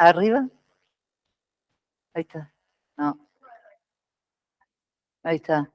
¿Arriba? Ahí está. No. Ahí está.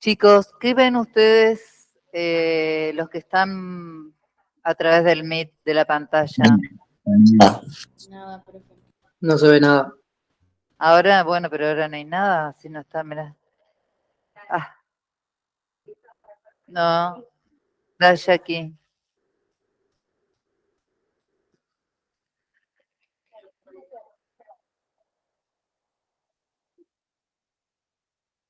Chicos, ¿qué ven ustedes los que están a través del Meet de la pantalla? Nada, profe. No se ve nada. Ahora, bueno, pero ahora no hay nada, si no está, mirá. Ah, no, dale aquí.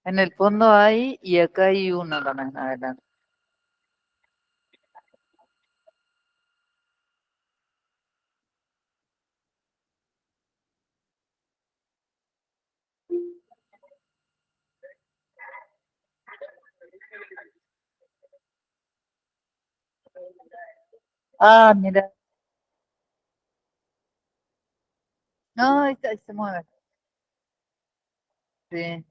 En el fondo hay, y acá hay uno también adelante. Ah, mira. No, ahí se mueve. Sí.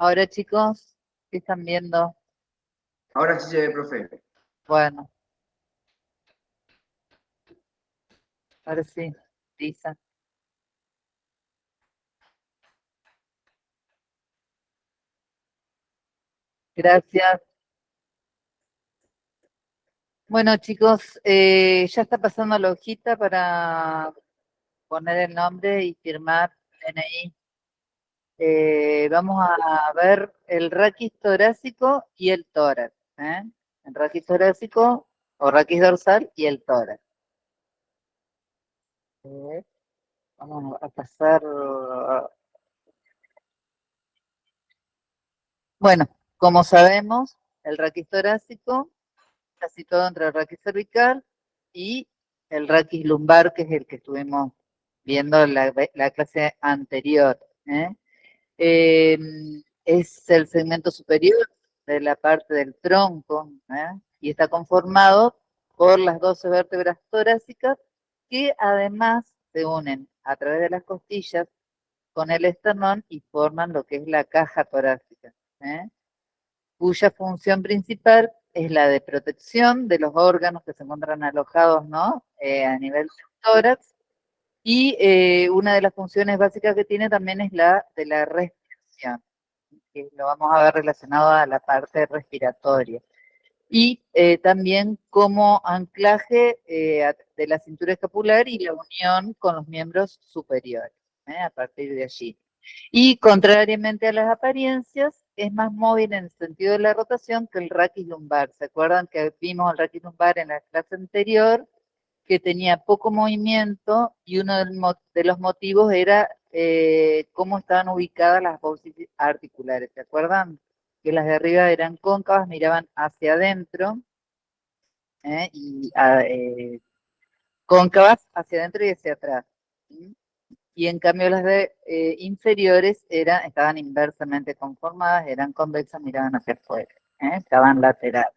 Ahora, chicos, ¿qué están viendo? Ahora sí se ve, profe. Bueno, ahora sí, Lisa. Gracias. Bueno, chicos, ya está pasando la hojita para poner el nombre y firmar DNI. Vamos a ver el raquis torácico y el tórax. ¿Eh? El raquis torácico o raquis dorsal y el tórax. Vamos a pasar. Bueno, como sabemos, el raquis torácico está situado entre el raquis cervical y el raquis lumbar, que es el que estuvimos viendo en la clase anterior. ¿Eh? Eh, es el segmento superior de la parte del tronco, ¿eh? Y está conformado por las 12 vértebras torácicas que además se unen a través de las costillas con el esternón y forman lo que es la caja torácica, ¿eh? Cuya función principal es la de protección de los órganos que se encuentran alojados, ¿no? A nivel del tórax, y una de las funciones básicas que tiene también es la de la respiración, que lo vamos a ver relacionado a la parte respiratoria. Y también como anclaje de la cintura escapular y la unión con los miembros superiores, a partir de allí. Y contrariamente a las apariencias, es más móvil en el sentido de la rotación que el raquis lumbar. ¿Se acuerdan que vimos el raquis lumbar en la clase anterior? Que tenía poco movimiento y uno de los motivos era cómo estaban ubicadas las apófisis articulares. ¿Se acuerdan? Que las de arriba eran cóncavas, miraban hacia adentro, y cóncavas hacia adentro y hacia atrás. ¿Sí? Y en cambio las de inferiores estaban inversamente conformadas, eran convexas, miraban hacia afuera, estaban laterales.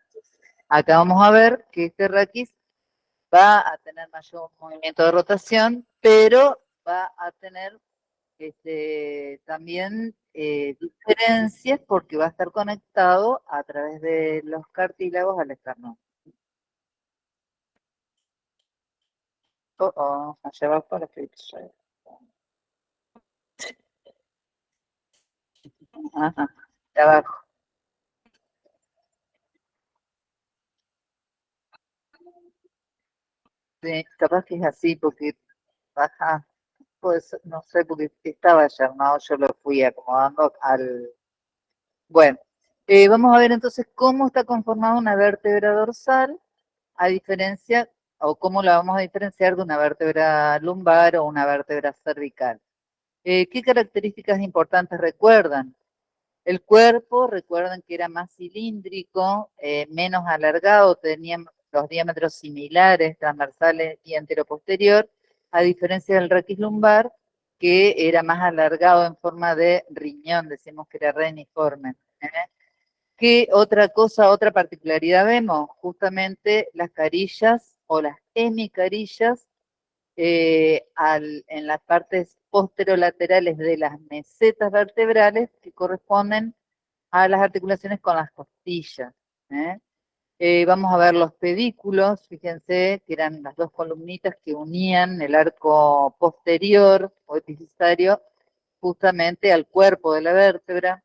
Acá vamos a ver que este raquis va a tener mayor movimiento de rotación, pero va a tener también diferencias porque va a estar conectado a través de los cartílagos al esternón. Allá abajo la flecha. Ajá, de abajo. Sí, capaz que es así porque baja, pues no sé, porque estaba ayer, ¿no? Yo lo fui acomodando al... Bueno, vamos a ver entonces cómo está conformada una vértebra dorsal, a diferencia, o cómo la vamos a diferenciar de una vértebra lumbar o una vértebra cervical. ¿Qué características importantes recuerdan? El cuerpo, recuerden que era más cilíndrico, menos alargado, tenían los diámetros similares, transversales y anteroposterior, a diferencia del raquis lumbar, que era más alargado en forma de riñón, decimos que era reniforme. ¿Qué otra cosa, otra particularidad vemos? Justamente las carillas o las hemicarillas en las partes posterolaterales de las mesetas vertebrales que corresponden a las articulaciones con las costillas. ¿eh? Vamos a ver los pedículos, fíjense que eran las dos columnitas que unían el arco posterior o epifisario justamente al cuerpo de la vértebra.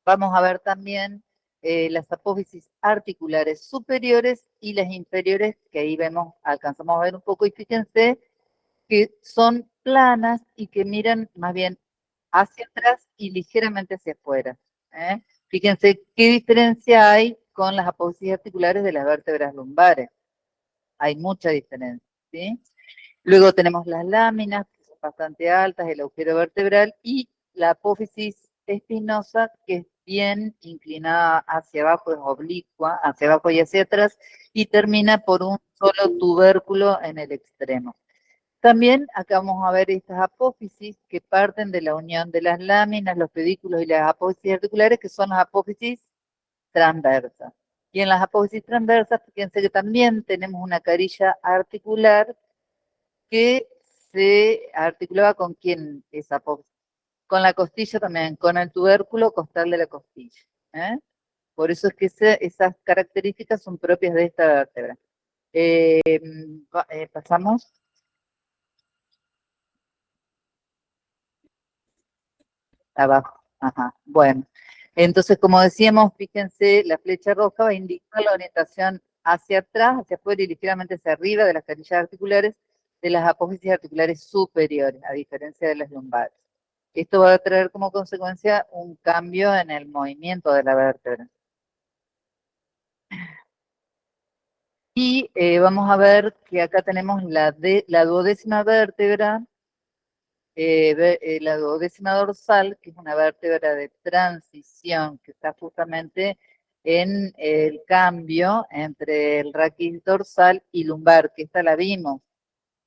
Vamos a ver también las apófisis articulares superiores y las inferiores, que ahí vemos, alcanzamos a ver un poco, y fíjense que son planas y que miran más bien hacia atrás y ligeramente hacia afuera. ¿eh? Fíjense qué diferencia hay con las apófisis articulares de las vértebras lumbares. Hay mucha diferencia. ¿sí? Luego tenemos las láminas, que son bastante altas, el agujero vertebral, y la apófisis espinosa, que es bien inclinada hacia abajo, es oblicua, hacia abajo y hacia atrás, y termina por un solo tubérculo en el extremo. También acá vamos a ver estas apófisis que parten de la unión de las láminas, los pedículos y las apófisis articulares, que son las apófisis transversas. Y en las apófisis transversas, fíjense que también tenemos una carilla articular que se articulaba con quién esa apófisis. Con la costilla también, con el tubérculo costal de la costilla. ¿eh? Por eso es que esas características son propias de esta vértebra. Pasamos. Abajo. Ajá. Bueno, entonces, como decíamos, fíjense, la flecha roja va a indicar la orientación hacia atrás, hacia afuera y ligeramente hacia arriba de las carillas articulares de las apófisis articulares superiores, a diferencia de las lumbares. Esto va a traer como consecuencia un cambio en el movimiento de la vértebra. Y vamos a ver que acá tenemos la duodécima vértebra, la duodécima dorsal, que es una vértebra de transición, que está justamente en el cambio entre el raquis dorsal y lumbar, que esta la vimos.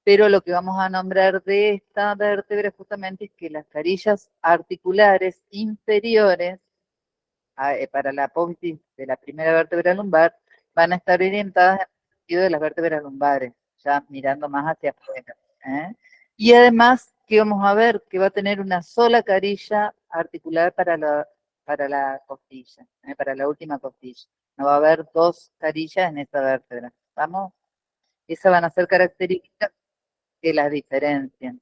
Pero lo que vamos a nombrar de esta vértebra justamente es que las carillas articulares inferiores, para la apófisis de la primera vértebra lumbar, van a estar orientadas en el sentido de las vértebras lumbares, ya mirando más hacia afuera. Y además, que vamos a ver que va a tener una sola carilla articular para la costilla, para la última costilla. No va a haber dos carillas en esta vértebra. ¿Vamos? Esas van a ser características que las diferencian.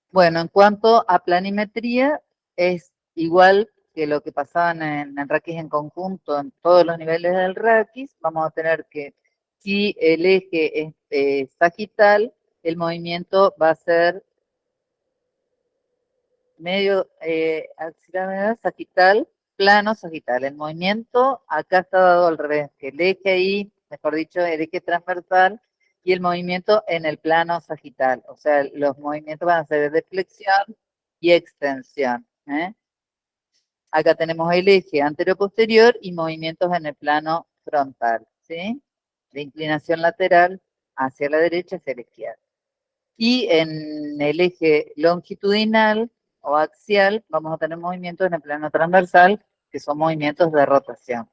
Bueno, en cuanto a planimetría, es igual que lo que pasaban en el raquis en conjunto en todos los niveles del raquis. Vamos a tener que, si el eje es sagital, el movimiento va a ser medio axilar sagital, plano sagital. El movimiento acá está dado al revés, que el eje ahí, mejor dicho, el eje transversal y el movimiento en el plano sagital. O sea, los movimientos van a ser de flexión y extensión. Acá tenemos el eje anterior-posterior y movimientos en el plano frontal, ¿sí? De inclinación lateral hacia la derecha, hacia la izquierda. Y en el eje longitudinal o axial vamos a tener movimientos en el plano transversal, que son movimientos de rotación.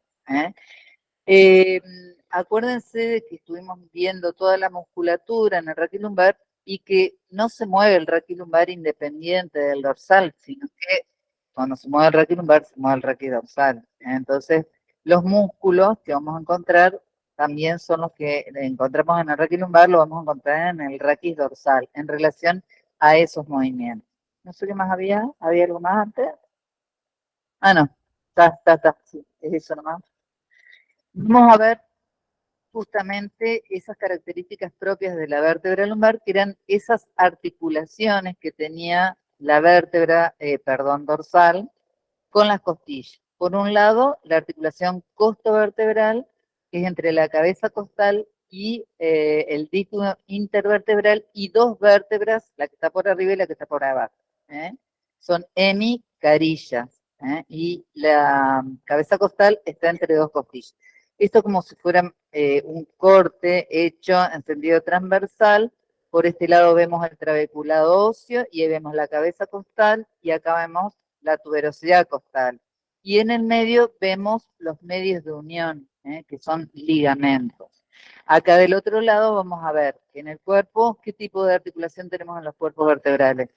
Acuérdense de que estuvimos viendo toda la musculatura en el raquilumbar y que no se mueve el raquilumbar independiente del dorsal, sino que cuando se mueve el raquilumbar, se mueve el raquidorsal. Entonces, los músculos que vamos a encontrar también son los que encontramos en el raquilumbar, lo vamos a encontrar en el raquis dorsal, en relación a esos movimientos. No sé qué más había. ¿Había algo más antes? Ah, no. Está. Sí, es eso nomás. Vamos a ver justamente esas características propias de la vértebra lumbar, que eran esas articulaciones que tenía la vértebra, dorsal, con las costillas. Por un lado, la articulación costovertebral, que es entre la cabeza costal y el disco intervertebral, y dos vértebras, la que está por arriba y la que está por abajo. Son hemicarillas, y la cabeza costal está entre dos costillas. Esto como si fuera un corte hecho en sentido transversal. Por este lado vemos el trabeculado óseo y ahí vemos la cabeza costal y acá vemos la tuberosidad costal. Y en el medio vemos los medios de unión, que son ligamentos. Acá del otro lado vamos a ver que en el cuerpo, ¿qué tipo de articulación tenemos en los cuerpos vertebrales?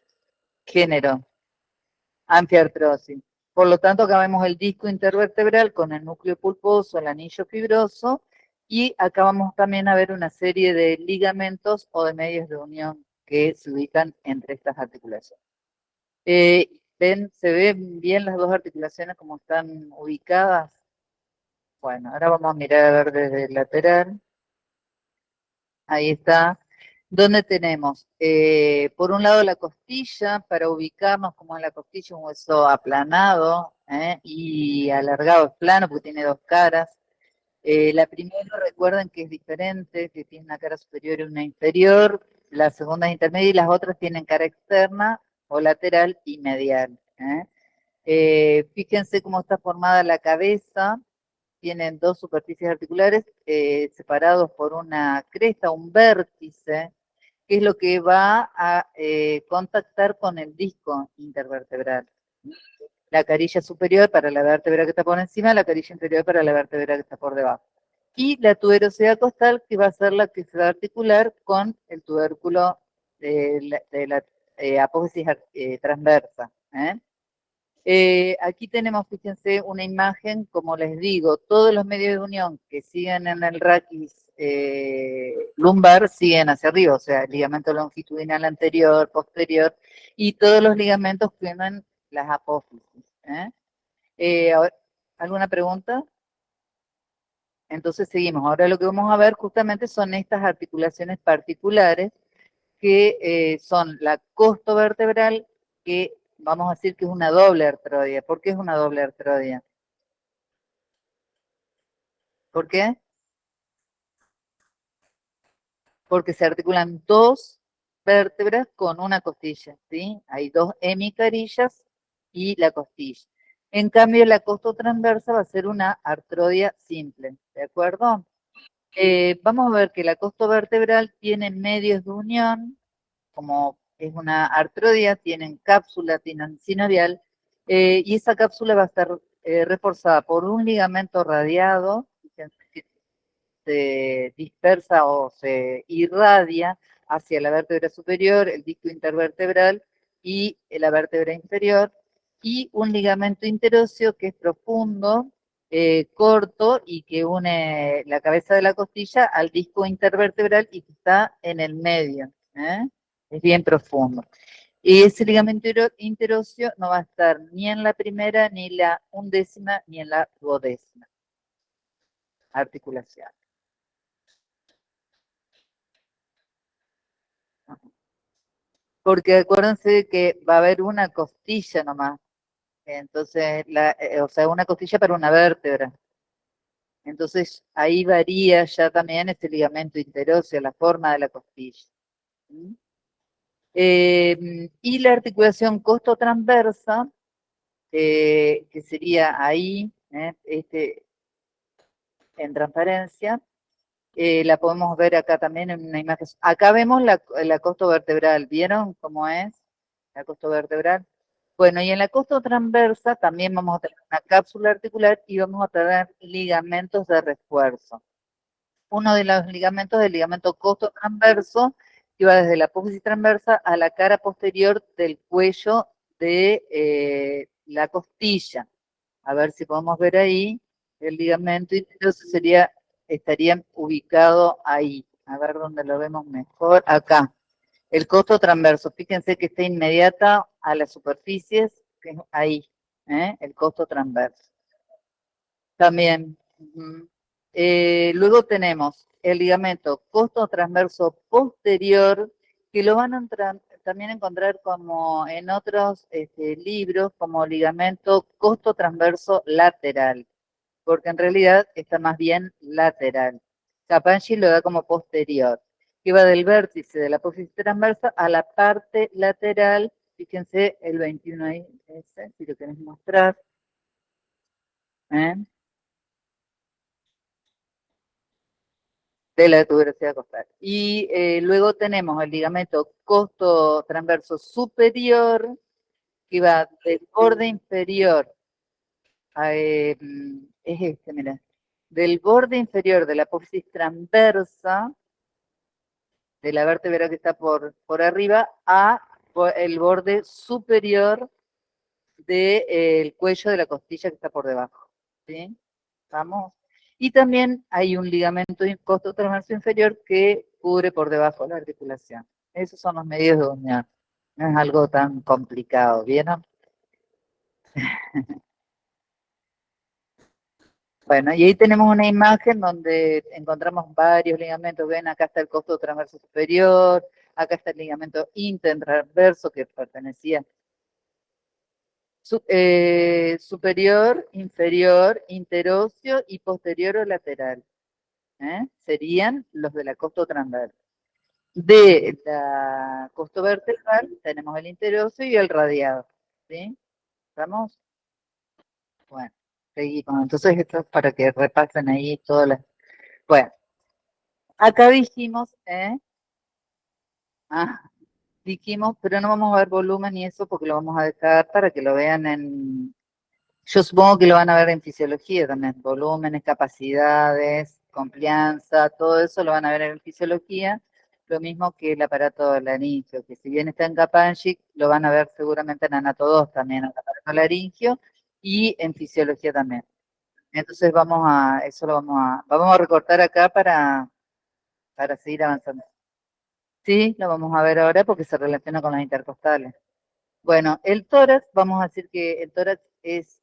Género, anfiartrosis. Por lo tanto, acá vemos el disco intervertebral con el núcleo pulposo, el anillo fibroso, y acá vamos también a ver una serie de ligamentos o de medios de unión que se ubican entre estas articulaciones. ¿Se ven bien las dos articulaciones como están ubicadas? Bueno, ahora vamos a mirar a ver desde el lateral. Ahí está. ¿Dónde tenemos? Por un lado la costilla, para ubicarnos como en la costilla, un hueso aplanado y alargado, es plano porque tiene dos caras. La primera, recuerden que es diferente, que tiene una cara superior y una inferior. La segunda es intermedia y las otras tienen cara externa o lateral y medial. Fíjense cómo está formada la cabeza. Tienen dos superficies articulares separados por una cresta, un vértice, que es lo que va a contactar con el disco intervertebral. La carilla superior para la vértebra que está por encima, la carilla inferior para la vértebra que está por debajo. Y la tuberosidad costal, que va a ser la que se va a articular con el tubérculo de la apófisis transversa. Aquí tenemos, fíjense, una imagen, como les digo, todos los medios de unión que siguen en el raquis lumbar siguen hacia arriba, o sea, el ligamento longitudinal anterior, posterior, y todos los ligamentos que unen las apófisis. ¿Alguna pregunta? Entonces seguimos. Ahora lo que vamos a ver justamente son estas articulaciones particulares que son la costovertebral, que vamos a decir que es una doble artrodia. ¿Por qué es una doble artrodia? ¿Por qué? Porque se articulan dos vértebras con una costilla, ¿sí? Hay dos hemicarillas y la costilla. En cambio, la costotransversa va a ser una artrodia simple, ¿de acuerdo? Vamos a ver que la costovertebral tiene medios de unión, como es una artrodia, tienen cápsula, tienen sinovial, y esa cápsula va a estar reforzada por un ligamento radiado, que se dispersa o se irradia hacia la vértebra superior, el disco intervertebral y la vértebra inferior, y un ligamento interóseo que es profundo, corto y que une la cabeza de la costilla al disco intervertebral y que está en el medio. Es bien profundo. Y ese ligamento interóseo no va a estar ni en la primera, ni la undécima, ni en la duodécima articulación. porque acuérdense que va a haber una costilla nomás. Entonces, o sea, una costilla para una vértebra. Entonces, ahí varía ya también este ligamento interóseo, la forma de la costilla. ¿Mm? Y la articulación costotransversa, que sería ahí, en transparencia, la podemos ver acá también en una imagen. Acá vemos la costo vertebral, ¿vieron cómo es la costo vertebral? Bueno, y en la costo transversa también vamos a tener una cápsula articular y vamos a tener ligamentos de refuerzo. Uno de los ligamentos es el ligamento costo transverso, que va desde la apófisis transversa a la cara posterior del cuello de la costilla. A ver si podemos ver ahí el ligamento interoso estaría ubicado ahí. A ver dónde lo vemos mejor. Acá. El costo transverso. Fíjense que está inmediata a las superficies, que es ahí. El costo transverso. También. Luego tenemos el ligamento costo transverso posterior, que lo van a también encontrar como en otros libros, como ligamento costo transverso lateral, porque en realidad está más bien lateral. Capanghi lo da como posterior, que va del vértice de la apófisis transversa a la parte lateral. Fíjense el 21 ahí, ese, si lo querés mostrar. De la tuberosidad costal. Y luego tenemos el ligamento costo transverso superior, que va del borde inferior, es este, mira, del borde inferior de la apófisis transversa, de la vértebra que está por arriba, a el borde superior del cuello de la costilla que está por debajo. ¿Sí? ¿Estamos? Y también hay un ligamento costo transverso inferior que cubre por debajo la articulación. Esos son los medios de unión. No es algo tan complicado, ¿vieron? Bueno, y ahí tenemos una imagen donde encontramos varios ligamentos. Ven, acá está el costo transverso superior, acá está el ligamento intertransverso que pertenecía superior, inferior, interóseo y posterior o lateral. Serían los de la costo transversa. De la costo vertebral tenemos el interóseo y el radiado. ¿Sí? ¿Estamos? Bueno, seguimos. Entonces esto es para que repasen ahí todas las... Bueno, acá dijimos, Ah, dijimos, pero no vamos a ver volumen y eso porque lo vamos a dejar para que lo vean en... Yo supongo que lo van a ver en fisiología también, volúmenes, capacidades, complianza, todo eso lo van a ver en fisiología, lo mismo que el aparato laringio, que si bien está en Capanghi, lo van a ver seguramente en Anato 2 también, en el aparato laringio, y en fisiología también. Entonces eso lo vamos a recortar acá para seguir avanzando. Sí, lo vamos a ver ahora porque se relaciona con las intercostales. Bueno, el tórax, vamos a decir que el tórax es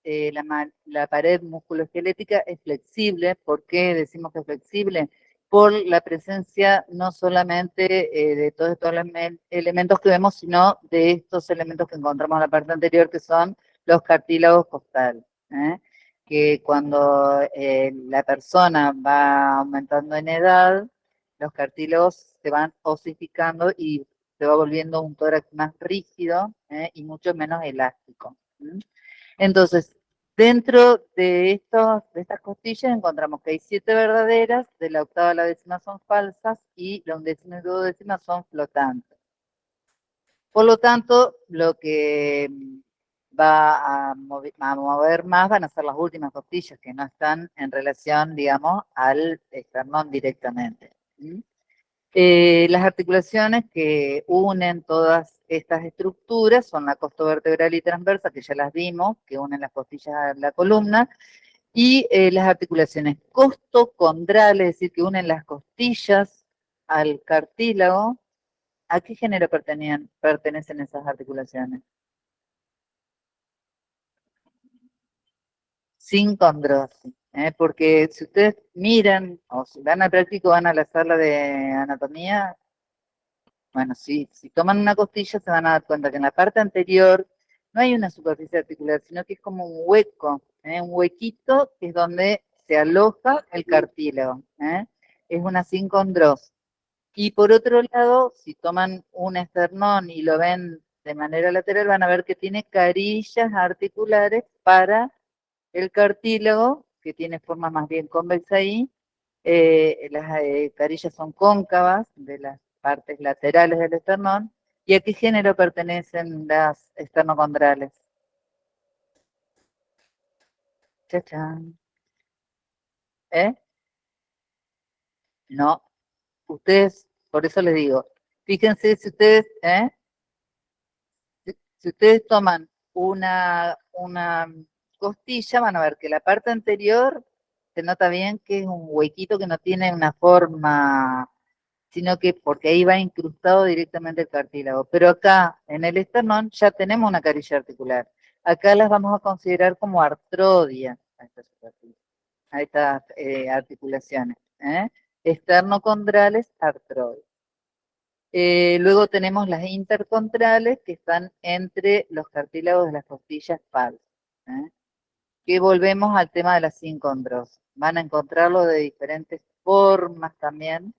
la pared musculoesquelética, es flexible. ¿Por qué decimos que es flexible? Por la presencia no solamente de todos estos elementos que vemos, sino de estos elementos que encontramos en la parte anterior, que son los cartílagos costales. Que cuando la persona va aumentando en edad, los cartílagos se van osificando y se va volviendo un tórax más rígido y mucho menos elástico. Entonces, dentro de estas costillas encontramos que hay 7 verdaderas, de la octava a la décima son falsas y la undécima y duodécima son flotantes. Por lo tanto, lo que va a mover más van a ser las últimas costillas que no están en relación, digamos, al esternón directamente. Las articulaciones que unen todas estas estructuras son la costo vertebral y transversa, que ya las vimos, que unen las costillas a la columna, y las articulaciones costocondrales, es decir, que unen las costillas al cartílago. ¿A qué género pertenecen esas articulaciones? Sin condrosis. Porque si ustedes miran, o si van al práctico, van a la sala de anatomía, Bueno, si toman una costilla se van a dar cuenta que en la parte anterior no hay una superficie articular, sino que es como un hueco, un huequito que es donde se aloja el cartílago. Es una sincondrosis. Y por otro lado, si toman un esternón y lo ven de manera lateral, van a ver que tiene carillas articulares para el cartílago, que tiene forma más bien convexa ahí. Las carillas son cóncavas de las partes laterales del esternón. ¿Y a qué género pertenecen las esternocondrales? Chachán. ¿Eh? No. Ustedes, por eso les digo, fíjense si ustedes, si ustedes toman una costilla, van a ver que la parte anterior se nota bien que es un huequito que no tiene una forma, sino que porque ahí va incrustado directamente el cartílago. Pero acá, en el esternón, ya tenemos una carilla articular. Acá las vamos a considerar como artrodias, a estas articulaciones. Esternocondrales, artrodias. Luego tenemos las intercontrales que están entre los cartílagos de las costillas falsas. Que volvemos al tema de la sincondrosis. Van a encontrarlo de diferentes formas también.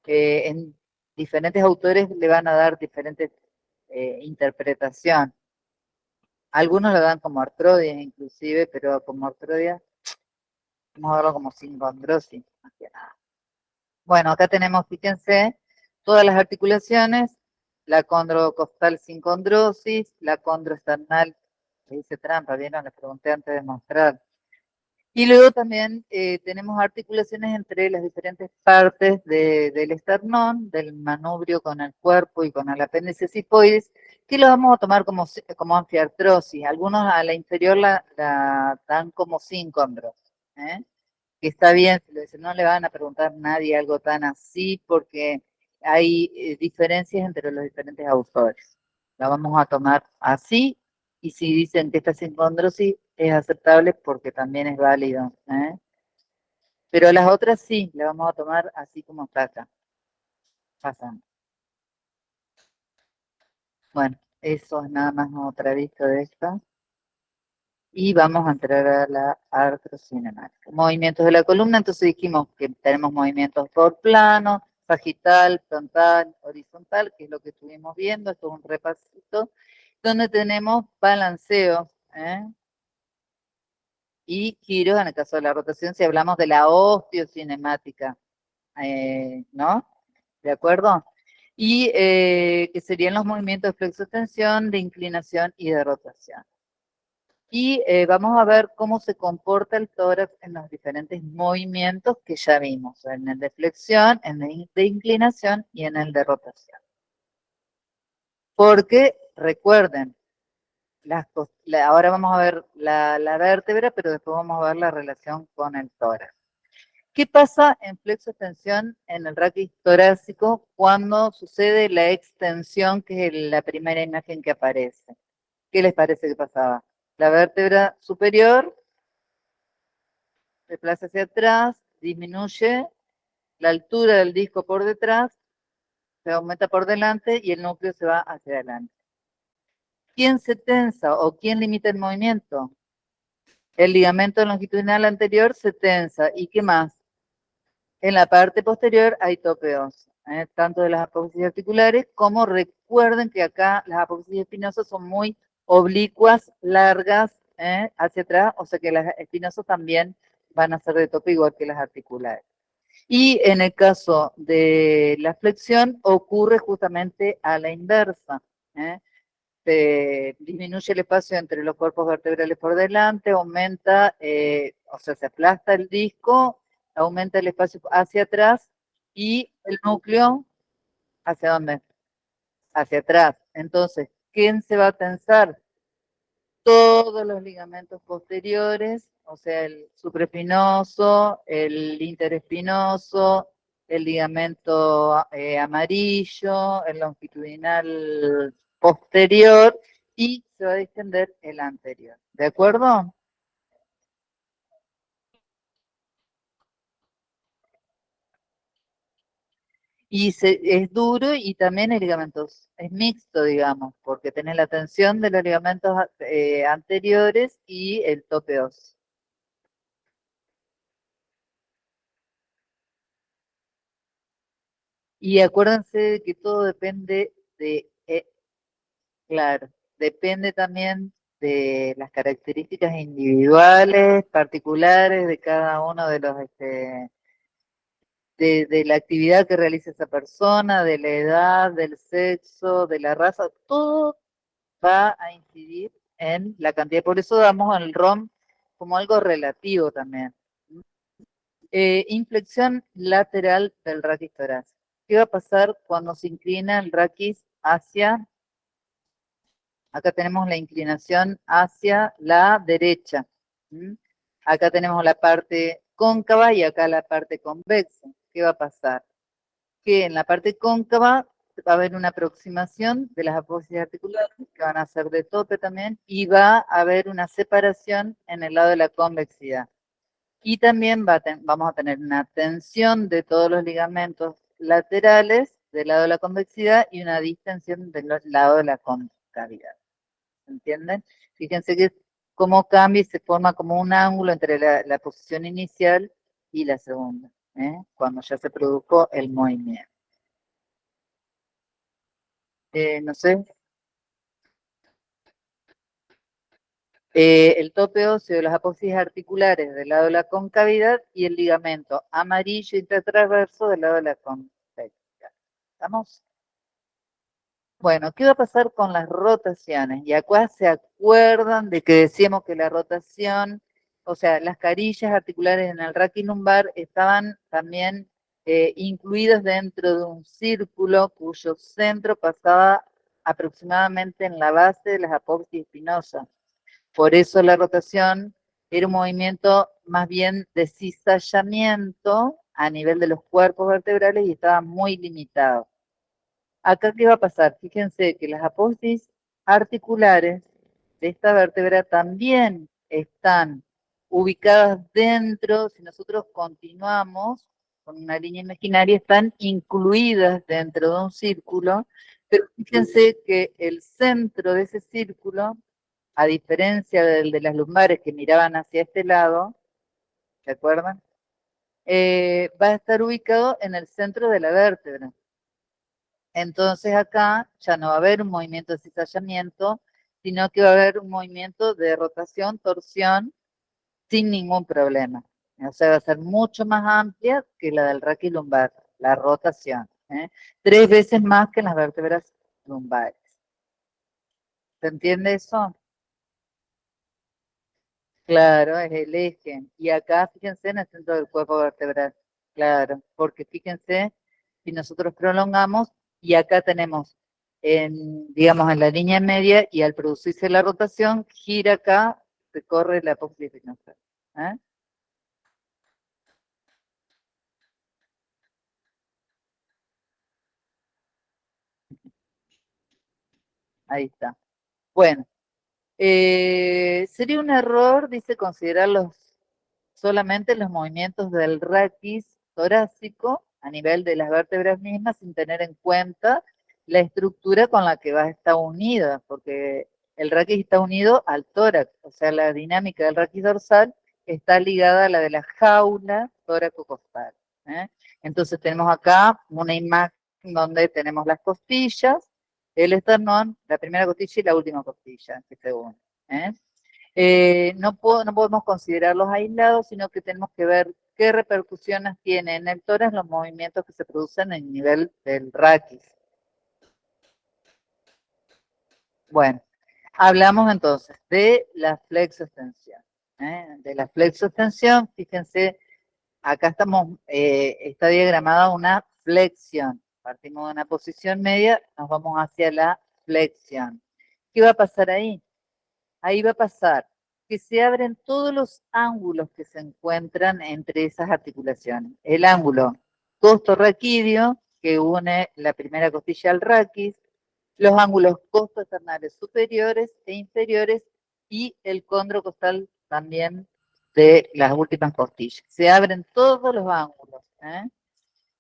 En diferentes autores le van a dar diferentes interpretaciones. Algunos lo dan como artrodias inclusive, pero como artrodias, vamos a verlo como sincondrosis, más que nada. Bueno, acá tenemos, fíjense, todas las articulaciones, la condrocostal sincondrosis, la condroesternal, que dice trampa, ¿vieron? Les pregunté antes de mostrar. Y luego también tenemos articulaciones entre las diferentes partes del esternón, del manubrio con el cuerpo y con el apéndice sifoides, que lo vamos a tomar como anfiartrosis. Algunos a la inferior la dan como sincondrosis, que está bien, no le van a preguntar a nadie algo tan así, porque hay diferencias entre los diferentes autores. La vamos a tomar así, y si dicen que esta sincondrosis es aceptable porque también es válido. Pero las otras sí, la vamos a tomar así como está acá. Pasando. Bueno, eso es nada más otra vista de esta. Y vamos a entrar a la artrocinemática. Movimientos de la columna, entonces dijimos que tenemos movimientos por plano, sagital, frontal, horizontal, que es lo que estuvimos viendo, esto es un repasito, donde tenemos balanceos, y giros en el caso de la rotación, si hablamos de la osteocinemática, ¿no? ¿De acuerdo? Y que serían los movimientos de flexo-extensión, de inclinación y de rotación. Y vamos a ver cómo se comporta el tórax en los diferentes movimientos que ya vimos, en el de flexión, en el de inclinación y en el de rotación. Porque, recuerden, ahora vamos a ver la vértebra, pero después vamos a ver la relación con el tórax. ¿Qué pasa en flexo-extensión en el raquis torácico cuando sucede la extensión, que es la primera imagen que aparece? ¿Qué les parece que pasaba? La vértebra superior se desplaza hacia atrás, disminuye la altura del disco por detrás, se aumenta por delante y el núcleo se va hacia adelante. ¿Quién se tensa o quién limita el movimiento? El ligamento longitudinal anterior se tensa. ¿Y qué más? En la parte posterior hay tope óseo, tanto de las apófisis articulares como recuerden que acá las apófisis espinosas son muy oblicuas, largas, hacia atrás, o sea que las espinosas también van a ser de tope igual que las articulares. Y en el caso de la flexión ocurre justamente a la inversa. Se disminuye el espacio entre los cuerpos vertebrales por delante, aumenta, o sea, se aplasta el disco, aumenta el espacio hacia atrás y el núcleo, ¿hacia dónde? Hacia atrás. Entonces, ¿quién se va a tensar? Todos los ligamentos posteriores, o sea, el supraespinoso, el interespinoso, el ligamento amarillo, el longitudinal posterior, y se va a distender el anterior. ¿De acuerdo? Y es duro y también el ligamento es mixto, digamos, porque tenés la tensión de los ligamentos anteriores y el tope óseo. Y acuérdense que todo depende claro, depende también de las características individuales, particulares de cada uno de los, de la actividad que realiza esa persona, de la edad, del sexo, de la raza, todo va a incidir en la cantidad. Por eso damos el ROM como algo relativo también. Inflexión lateral del raquis torácico. ¿Qué va a pasar cuando se inclina el raquis hacia, acá tenemos la inclinación hacia la derecha? Acá tenemos la parte cóncava y acá la parte convexa. ¿Qué va a pasar? Que en la parte cóncava va a haber una aproximación de las apófisis articulares, que van a ser de tope también, y va a haber una separación en el lado de la convexidad. Y también vamos a tener una tensión de todos los ligamentos laterales del lado de la convexidad y una distensión del lado de la concavidad. ¿Entienden? Fíjense que cómo cambia y se forma como un ángulo entre la posición inicial y la segunda, cuando ya se produjo el movimiento. No sé. El tope óseo de las apófisis articulares del lado de la concavidad y el ligamento amarillo intertransverso del lado de la convexidad. ¿Estamos? Bueno, ¿qué va a pasar con las rotaciones? Y acá se acuerdan de que decíamos que la rotación, o sea, las carillas articulares en el raquis lumbar estaban también incluidas dentro de un círculo cuyo centro pasaba aproximadamente en la base de las apófisis espinosas. Por eso la rotación era un movimiento más bien de cizallamiento a nivel de los cuerpos vertebrales y estaba muy limitado. Acá, ¿qué va a pasar? Fíjense que las apófisis articulares de esta vértebra también están ubicadas dentro, si nosotros continuamos con una línea imaginaria, están incluidas dentro de un círculo, pero fíjense que el centro de ese círculo, a diferencia del de las lumbares que miraban hacia este lado, ¿se acuerdan? Va a estar ubicado en el centro de la vértebra. Entonces acá ya no va a haber un movimiento de cizallamiento, sino que va a haber un movimiento de rotación, torsión, sin ningún problema. O sea, va a ser mucho más amplia que la del raquis lumbar, la rotación. 3 veces más que en las vértebras lumbares. ¿Se entiende eso? Claro, es el eje. Y acá, fíjense, en el centro del cuerpo vertebral. Claro, porque fíjense, si nosotros prolongamos, y acá tenemos, digamos, en la línea media, y al producirse la rotación, gira acá, se corre la apófisis espinosa. Ahí está. Bueno, sería un error, dice, considerar solamente los movimientos del raquis torácico a nivel de las vértebras mismas sin tener en cuenta la estructura con la que va a estar unida, porque el raquis está unido al tórax, o sea, la dinámica del raquis dorsal está ligada a la de la jaula tóraco-costal. Entonces tenemos acá una imagen donde tenemos las costillas, el esternón, la primera costilla y la última costilla que se unen. No podemos considerarlos aislados, sino que tenemos que ver qué repercusiones tiene en el tórax los movimientos que se producen en el nivel del raquis. Bueno, hablamos entonces de la flexoextensión. De la flexoextensión, fíjense, acá está diagramada una flexión. Partimos de una posición media, nos vamos hacia la flexión. ¿Qué va a pasar ahí? Ahí va a pasar que se abren todos los ángulos que se encuentran entre esas articulaciones. El ángulo costo-raquídeo, que une la primera costilla al raquis, los ángulos costo-esternales superiores e inferiores y el condro costal también de las últimas costillas. Se abren todos los ángulos.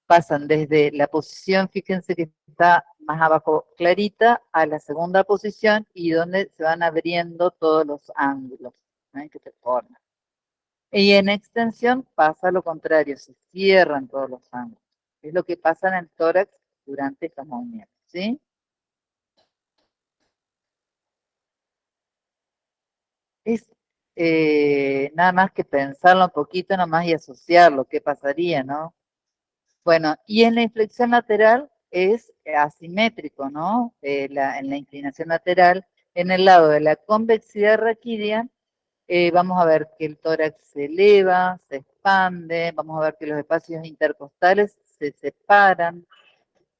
pasan desde la posición, fíjense que está más abajo clarita, a la segunda posición y donde se van abriendo todos los ángulos que se forman. Y en extensión pasa lo contrario, se cierran todos los ángulos. Es lo que pasa en el tórax durante estos movimientos, ¿sí? Es nada más que pensarlo un poquito nomás y asociarlo, qué pasaría, ¿no? Bueno, y en la inflexión lateral es asimétrico, ¿no? En la inclinación lateral, en el lado de la convexidad raquídea, vamos a ver que el tórax se eleva, se expande, vamos a ver que los espacios intercostales se separan,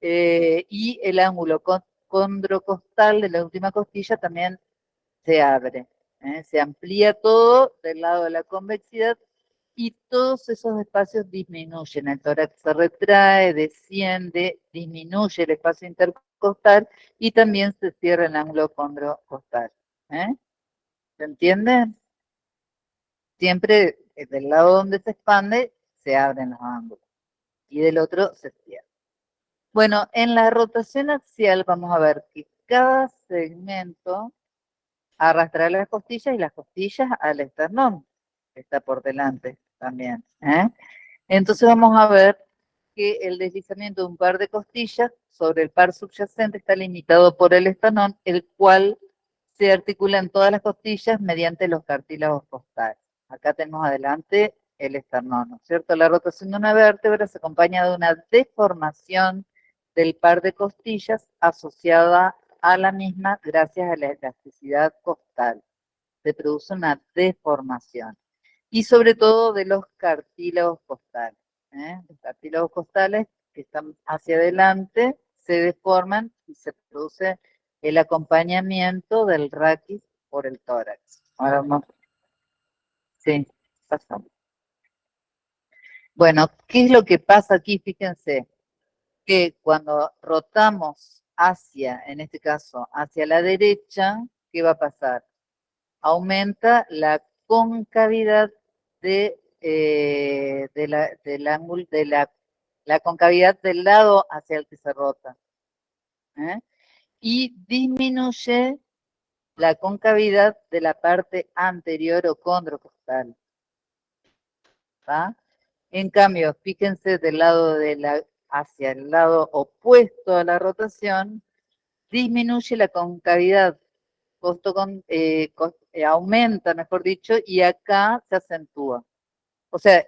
y el ángulo condrocostal de la última costilla también se abre, se amplía todo del lado de la convexidad y todos esos espacios disminuyen. El tórax se retrae, desciende, disminuye el espacio intercostal y también se cierra el ángulo condrocostal. ¿Se entiende? Siempre del lado donde se expande se abren los ángulos y del otro se cierra. Bueno, en la rotación axial vamos a ver que cada segmento arrastra las costillas y las costillas al esternón, que está por delante también. Entonces vamos a ver que el deslizamiento de un par de costillas sobre el par subyacente está limitado por el esternón, el cual se articula en todas las costillas mediante los cartílagos costales. Acá tenemos adelante el esternón, ¿no es cierto? La rotación de una vértebra se acompaña de una deformación del par de costillas asociada a la misma gracias a la elasticidad costal. Se produce una deformación. Y sobre todo de los cartílagos costales. Los cartílagos costales que están hacia adelante se deforman y se produce el acompañamiento del raquis por el tórax. Ahora vamos. Sí, pasamos. Bueno, ¿qué es lo que pasa aquí? Fíjense que cuando rotamos hacia, en este caso, hacia la derecha, ¿qué va a pasar? Aumenta la concavidad del ángulo, la concavidad del lado hacia el que se rota. Y disminuye la concavidad de la parte anterior o condrocostal. En cambio, fíjense del lado hacia el lado opuesto a la rotación, disminuye la concavidad, aumenta, mejor dicho, y acá se acentúa. O sea,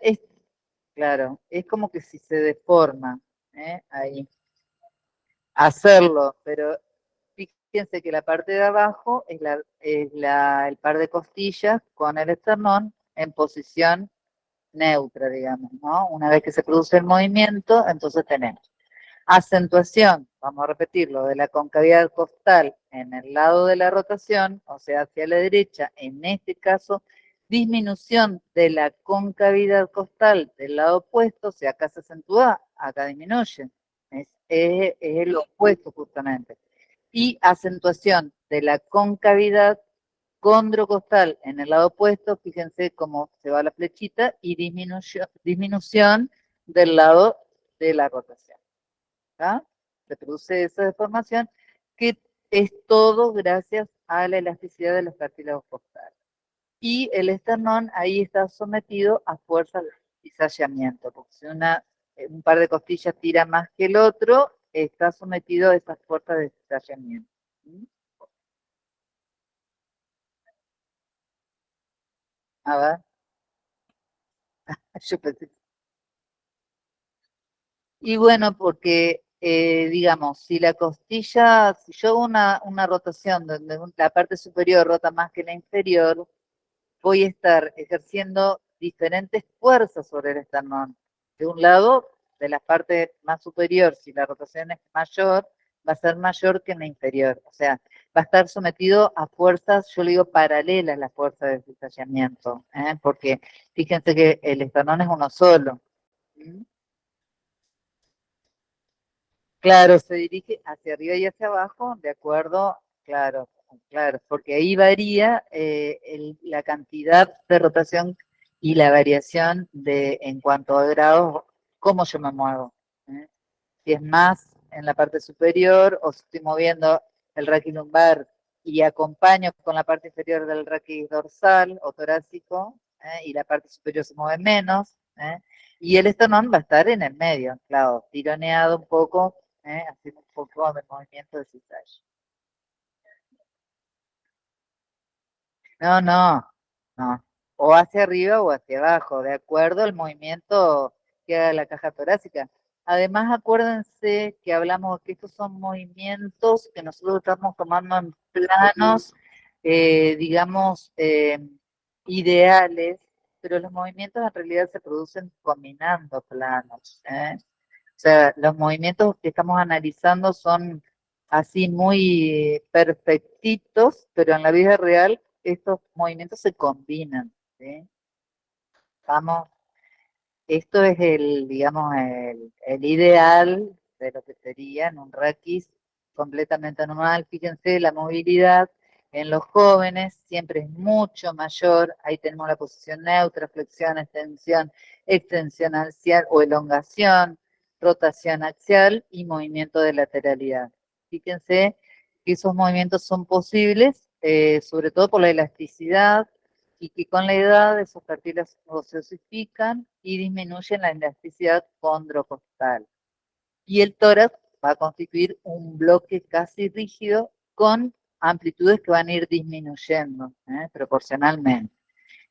claro, es como que si se deforma, ahí. Hacerlo, pero fíjense que la parte de abajo es el par de costillas con el esternón en posición neutra, digamos, ¿no? Una vez que se produce el movimiento, entonces tenemos acentuación, vamos a repetirlo, de la concavidad costal en el lado de la rotación, o sea, hacia la derecha, en este caso, disminución de la concavidad costal del lado opuesto, o sea, acá se acentúa, acá disminuye. Es el opuesto justamente. Y acentuación de la concavidad condrocostal en el lado opuesto, fíjense cómo se va la flechita, y disminución del lado de la rotación. Se produce esa deformación que es todo gracias a la elasticidad de los cartílagos costales. Y el esternón ahí está sometido a fuerzas de cizallamiento, porque si un par de costillas tira más que el otro, está sometido a esas fuerzas de cizallamiento. A ver, yo pensé. Y bueno, porque, digamos, si la costilla, si yo hago una rotación donde la parte superior rota más que la inferior, voy a estar ejerciendo diferentes fuerzas sobre el esternón. De un lado, de la parte más superior, si la rotación es mayor, va a ser mayor que en la inferior. O sea, va a estar sometido a fuerzas, yo le digo paralelas a las fuerzas de cizallamiento, porque fíjense que el esternón es uno solo. Claro, se dirige hacia arriba y hacia abajo, de acuerdo, claro, claro, porque ahí varía la cantidad de rotación y la variación en cuanto a grados, cómo yo me muevo. si es más en la parte superior o si estoy moviendo el raquis lumbar y acompaño con la parte inferior del raquis dorsal o torácico, y la parte superior se mueve menos, y el esternón va a estar en el medio, claro, tironeado un poco, haciendo un poco de movimiento de cisalle. No, no, no. O hacia arriba o hacia abajo, de acuerdo al movimiento que haga la caja torácica. Además, acuérdense que hablamos que estos son movimientos que nosotros estamos tomando en planos, digamos, ideales, pero los movimientos en realidad se producen combinando planos. O sea, los movimientos que estamos analizando son así muy perfectitos, pero en la vida real estos movimientos se combinan, ¿sí? Vamos, esto es el, digamos, el ideal de lo que sería en un raquis completamente normal. Fíjense, la movilidad en los jóvenes siempre es mucho mayor. Ahí tenemos la posición neutra, flexión, extensión axial o elongación, rotación axial y movimiento de lateralidad. Fíjense que esos movimientos son posibles, sobre todo por la elasticidad, y que con la edad esos cartílagos se osifican y disminuyen la elasticidad condrocostal. Y el tórax va a constituir un bloque casi rígido con amplitudes que van a ir disminuyendo proporcionalmente.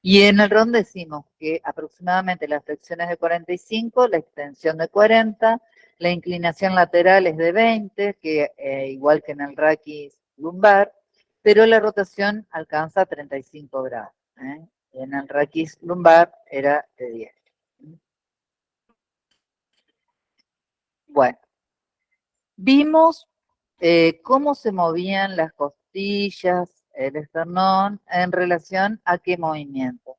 Y en el RON decimos que aproximadamente la flexión es de 45, la extensión de 40, la inclinación lateral es de 20, que igual que en el raquis lumbar, pero la rotación alcanza 35 grados. En el raquis lumbar era de 10. Bueno, vimos cómo se movían las costillas, el esternón, en relación a qué movimientos.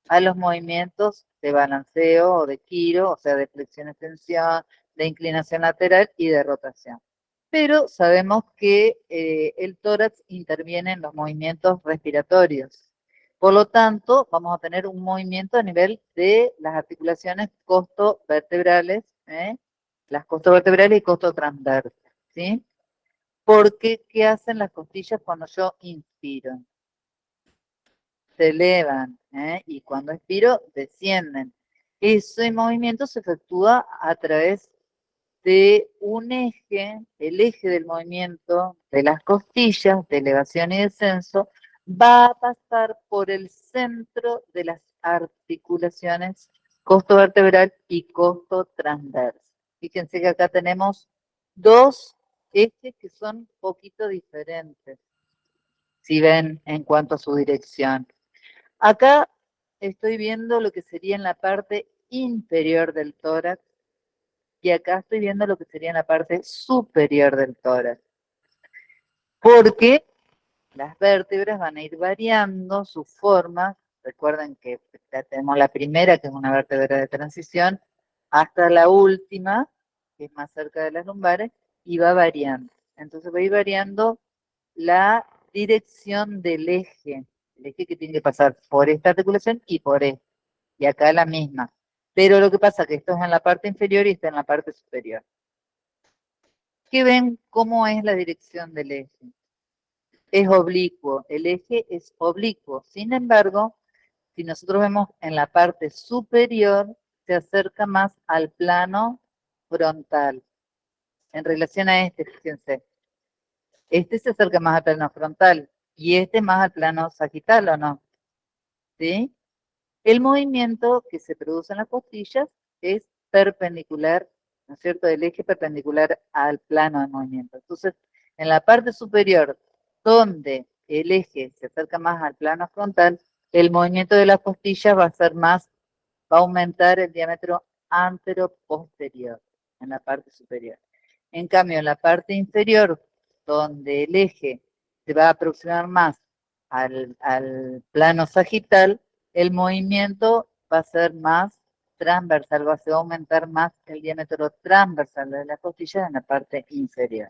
A los movimientos de balanceo o de giro, o sea, de flexión-extensión, de inclinación lateral y de rotación. Pero sabemos que el tórax interviene en los movimientos respiratorios. Por lo tanto, vamos a tener un movimiento a nivel de las articulaciones costovertebrales, las costovertebrales y costotransversales, ¿sí? Porque, ¿qué hacen las costillas cuando yo inspiro? Se elevan, y cuando expiro, descienden. Ese movimiento se efectúa a través de un eje, el eje del movimiento de las costillas, de elevación y descenso, va a pasar por el centro de las articulaciones costovertebral y costotransversal. Fíjense que acá tenemos dos ejes que son un poquito diferentes, si ven en cuanto a su dirección. Acá estoy viendo lo que sería en la parte inferior del tórax y acá estoy viendo lo que sería en la parte superior del tórax. Porque las vértebras van a ir variando su forma. Recuerden que ya tenemos la primera, que es una vértebra de transición, hasta la última, que es más cerca de las lumbares, y va variando. Entonces va a ir variando la dirección del eje, el eje que tiene que pasar por esta articulación y por esta. Y acá la misma. Pero lo que pasa es que esto es en la parte inferior y está en la parte superior. ¿Qué ven cómo es la dirección del eje? Es oblicuo, el eje es oblicuo. Sin embargo, si nosotros vemos en la parte superior, se acerca más al plano frontal. En relación a este, fíjense, este se acerca más al plano frontal y este más al plano sagital, ¿o no? ¿Sí? El movimiento que se produce en las costillas es perpendicular, ¿no es cierto? El eje perpendicular al plano de movimiento. Entonces, en la parte superior, donde el eje se acerca más al plano frontal, el movimiento de las costillas va a ser más, va a aumentar el diámetro antero-posterior, en la parte superior. En cambio, en la parte inferior, donde el eje se va a aproximar más al plano sagital, el movimiento va a ser más transversal, va a aumentar más el diámetro transversal de las costillas en la parte inferior.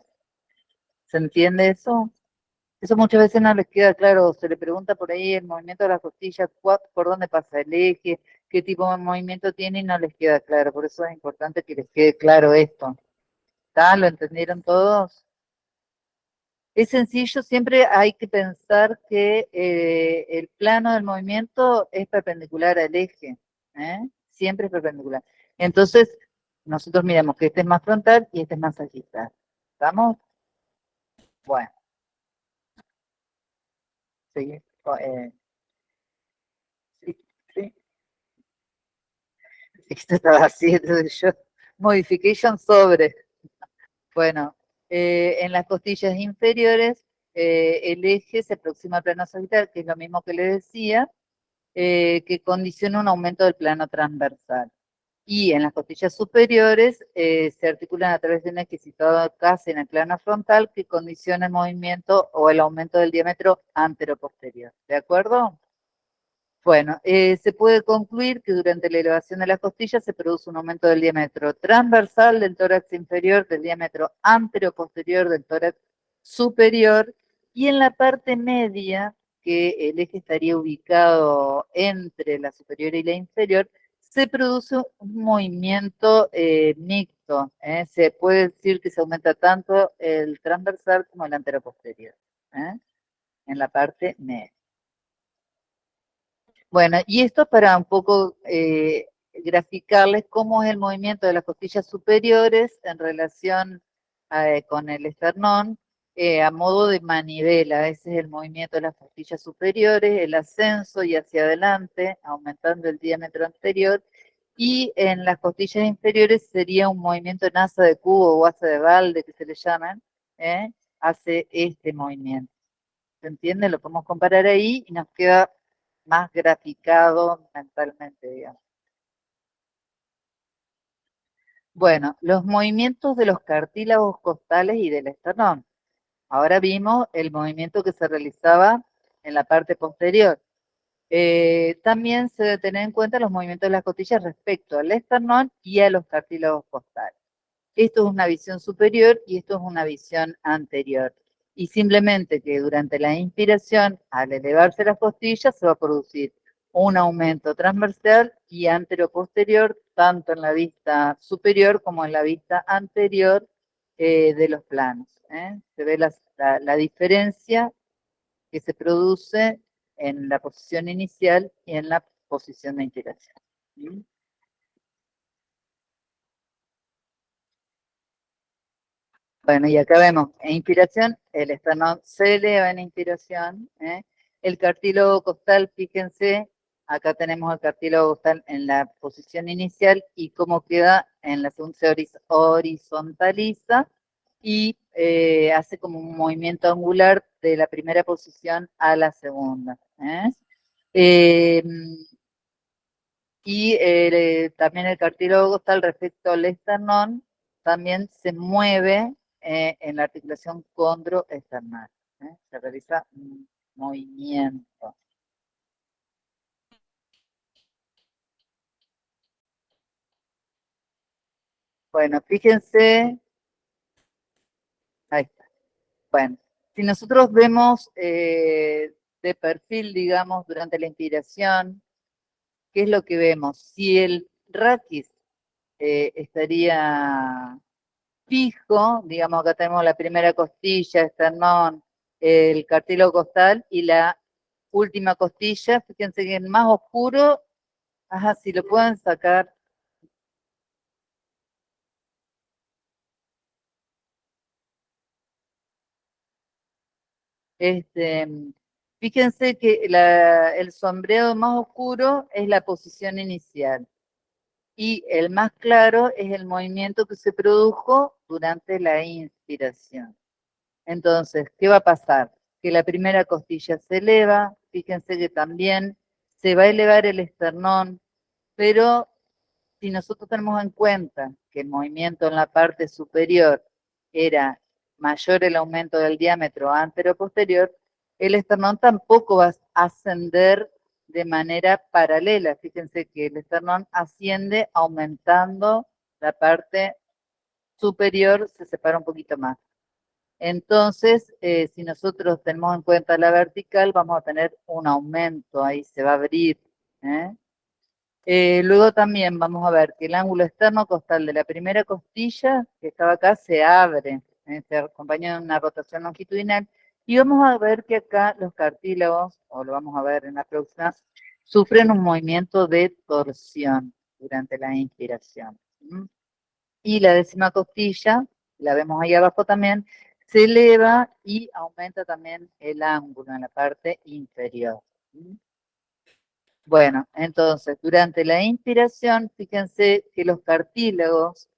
¿Se entiende eso? Eso muchas veces no les queda claro, se le pregunta por ahí el movimiento de las costillas, por dónde pasa el eje, qué tipo de movimiento tiene y no les queda claro. Por eso es importante que les quede claro esto. ¿Está? ¿Lo entendieron todos? Es sencillo, siempre hay que pensar que el plano del movimiento es perpendicular al eje, ¿eh? Siempre es perpendicular. Entonces, nosotros miramos que este es más frontal y este es más sagital. ¿Estamos? Bueno. Sí, sí, sí. Esto estaba haciendo yo. Modification sobre. Bueno, en las costillas inferiores, el eje se aproxima al plano sagital, que es lo mismo que le decía, que condiciona un aumento del plano transversal. Y en las costillas superiores se articulan a través de un eje situado casi en el plano frontal que condiciona el movimiento o el aumento del diámetro antero-posterior. ¿De acuerdo? Bueno, se puede concluir que durante la elevación de las costillas se produce un aumento del diámetro transversal del tórax inferior, del diámetro anteroposterior del tórax superior, y en la parte media, que el eje estaría ubicado entre la superior y la inferior, se produce un movimiento mixto. Se puede decir que se aumenta tanto el transversal como el anteroposterior, en la parte media. Bueno, y esto para un poco graficarles cómo es el movimiento de las costillas superiores en relación con el esternón, a modo de manivela. Ese es el movimiento de las costillas superiores, el ascenso y hacia adelante, aumentando el diámetro anterior, y en las costillas inferiores sería un movimiento en asa de cubo o asa de balde, que se le llaman, hace este movimiento. ¿Se entiende? Lo podemos comparar ahí y nos queda más graficado mentalmente, digamos. Bueno, los movimientos de los cartílagos costales y del esternón. Ahora vimos el movimiento que se realizaba en la parte posterior. También se debe tener en cuenta los movimientos de las costillas respecto al esternón y a los cartílagos costales. Esto es una visión superior y esto es una visión anterior. Y simplemente que durante la inspiración, al elevarse las costillas, se va a producir un aumento transversal y anteroposterior, tanto en la vista superior como en la vista anterior de los planos. Se ve la diferencia que se produce en la posición inicial y en la posición de inspiración. ¿Sí? Bueno, y acá vemos, en inspiración, el esternón se eleva en inspiración. El cartílago costal, fíjense, acá tenemos el cartílago costal en la posición inicial y cómo queda en la segunda, se horizontaliza y hace como un movimiento angular de la primera posición a la segunda. Eh, y también el cartílago costal respecto al esternón también se mueve en la articulación condroesternal. Se realiza un movimiento. Bueno, fíjense, ahí está. Bueno, si nosotros vemos de perfil, digamos, durante la inspiración, ¿qué es lo que vemos? Si el raquis estaría fijo, digamos, acá tenemos la primera costilla, esternón, el cartílago costal y la última costilla, fíjense que en más oscuro, ajá, si lo pueden sacar, este, fíjense que el sombreado más oscuro es la posición inicial y el más claro es el movimiento que se produjo durante la inspiración. Entonces, ¿qué va a pasar? Que la primera costilla se eleva, fíjense que también se va a elevar el esternón, pero si nosotros tenemos en cuenta que el movimiento en la parte superior era mayor el aumento del diámetro antero-posterior, el esternón tampoco va a ascender de manera paralela. Fíjense que el esternón asciende aumentando la parte superior, se separa un poquito más. Entonces, si nosotros tenemos en cuenta la vertical, vamos a tener un aumento, ahí se va a abrir. Luego también vamos a ver que el ángulo externo costal de la primera costilla, que estaba acá, se abre, se acompaña de una rotación longitudinal, y vamos a ver que acá los cartílagos, o lo vamos a ver en la próxima, sufren un movimiento de torsión durante la inspiración. Y la décima costilla, la vemos ahí abajo también, se eleva y aumenta también el ángulo en la parte inferior. Bueno, entonces, durante la inspiración, fíjense que los cartílagos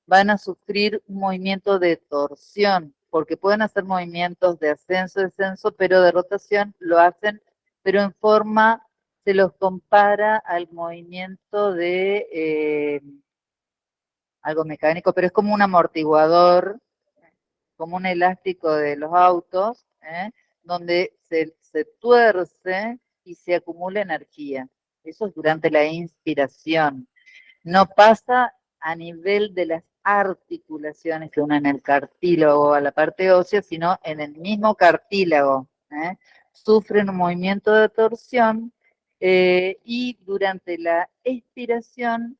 van a sufrir un movimiento de torsión, porque pueden hacer movimientos de ascenso, descenso, pero de rotación lo hacen, pero en forma, se los compara al movimiento de algo mecánico, pero es como un amortiguador, como un elástico de los autos, donde se tuerce y se acumula energía. Eso es durante la inspiración. No pasa a nivel de las articulaciones que unen el cartílago a la parte ósea, sino en el mismo cartílago. Sufren un movimiento de torsión y durante la expiración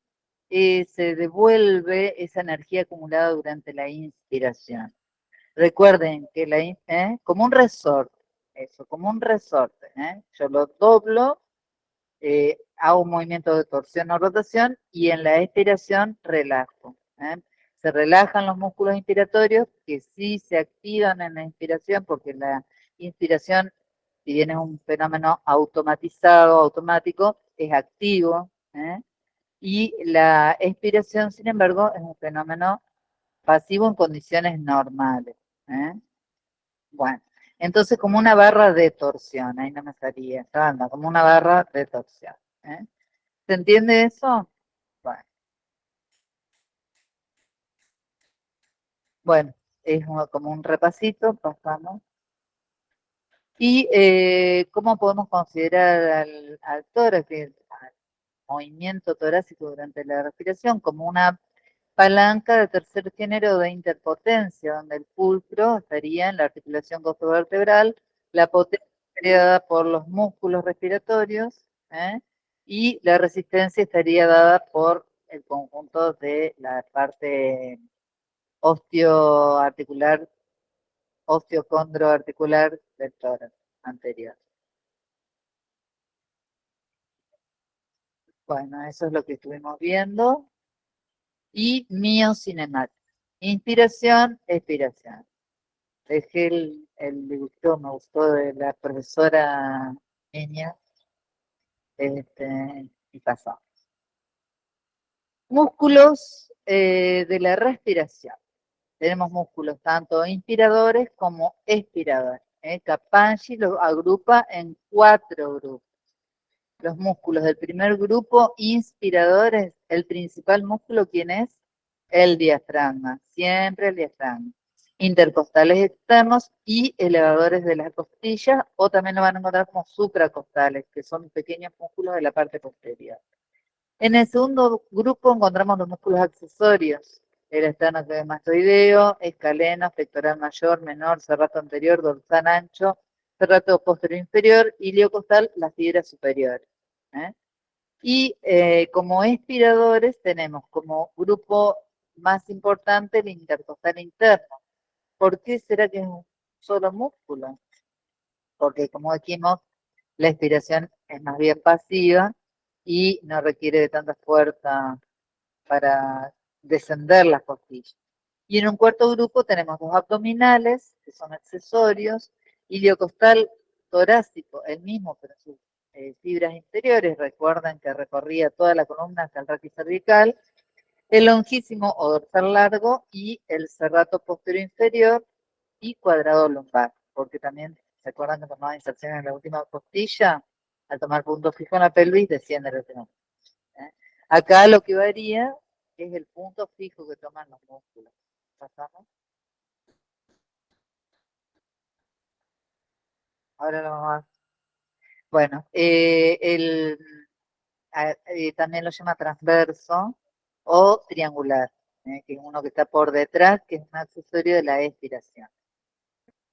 se devuelve esa energía acumulada durante la inspiración. Recuerden que como un resorte, eso, como un resorte, yo lo doblo, hago un movimiento de torsión o rotación y en la expiración relajo. Se relajan los músculos inspiratorios que sí se activan en la inspiración porque la inspiración, si bien es un fenómeno automatizado, automático, es activo. Y la expiración, sin embargo, es un fenómeno pasivo en condiciones normales. ¿eh? Bueno, entonces como una barra de torsión, ahí no me salía, anda, como una barra de torsión. ¿Se entiende eso? Bueno, bueno, es como un repasito, pasamos. ¿Y cómo podemos considerar al tórax, al movimiento torácico durante la respiración, como una palanca de tercer género de interpotencia, donde el pulcro estaría en la articulación costovertebral, la potencia estaría dada por los músculos respiratorios, y la resistencia estaría dada por el conjunto de la parte osteoarticular, osteocondroarticular del tórax anterior. Bueno, eso es lo que estuvimos viendo. Y miocinemática. Inspiración, expiración. Dejé el dibujito, me gustó de la profesora Niña, y pasó. Músculos de la respiración. Tenemos músculos tanto inspiradores como expiradores. Capaggi lo agrupa en 4 grupos. Los músculos del primer grupo, inspiradores, el principal músculo, ¿quién es? El diafragma, siempre el diafragma. Intercostales externos y elevadores de las costillas, o también lo van a encontrar como supracostales, que son pequeños músculos de la parte posterior. En el segundo grupo encontramos los músculos accesorios, el esternocleidomastoideo, escaleno, pectoral mayor, menor, serrato anterior, dorsal ancho, serrato posterior inferior, iliocostal, las fibras superiores. Y como expiradores tenemos como grupo más importante el intercostal interno. ¿Por qué será que es un solo músculo? Porque como dijimos, la expiración es más bien pasiva y no requiere de tanta fuerza para descender las costillas. Y en un cuarto grupo tenemos los abdominales, que son accesorios, iliocostal torácico, el mismo, pero sus fibras interiores, recuerdan que recorría toda la columna hasta el raquicervical, el longísimo o dorsal largo y el serrato posterior inferior y cuadrado lumbar, porque también, ¿se acuerdan que tomaba inserción en la última costilla? Al tomar punto fijo en la pelvis, desciende el último. Acá lo que varía es el punto fijo que toman los músculos. ¿Pasamos? Ahora lo vamos a... Bueno, también lo llama transverso o triangular, que es uno que está por detrás, que es un accesorio de la expiración.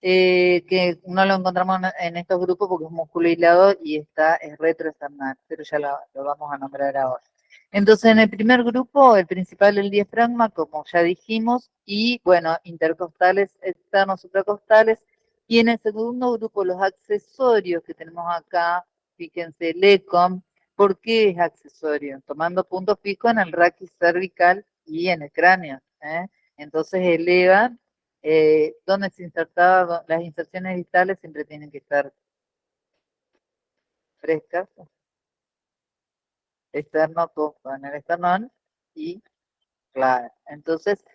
que no lo encontramos en estos grupos porque es un músculo aislado y es retroesternal, pero ya lo vamos a nombrar ahora. Entonces, en el primer grupo, el principal el diafragma, como ya dijimos, y bueno, intercostales externos, supracostales, y en el segundo grupo, los accesorios que tenemos acá, fíjense, el ECOM. ¿Por qué es accesorio? Tomando punto fijo en el raquis cervical y en el cráneo. Entonces elevan, donde se insertaba, las inserciones distales siempre tienen que estar frescas, externo, en el esternón, y claro, entonces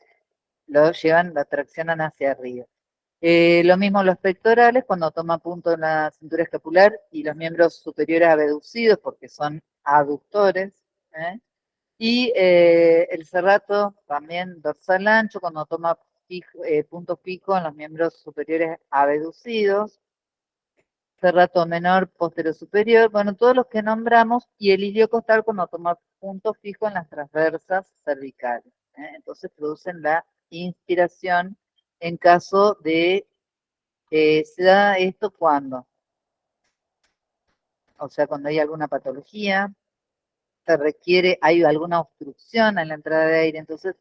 lo llevan, lo traccionan hacia arriba. Lo mismo los pectorales, cuando toma punto en la cintura escapular y los miembros superiores abducidos, porque son aductores. Y el serrato también dorsal ancho, cuando toma punto fijo en los miembros superiores abducidos. Serrato menor, posterior superior, bueno, todos los que nombramos, y el iliocostal cuando toma punto fijo en las transversas cervicales. Entonces producen la inspiración en caso de, se da esto cuando, o sea, cuando hay alguna patología, se requiere, hay alguna obstrucción en la entrada de aire, entonces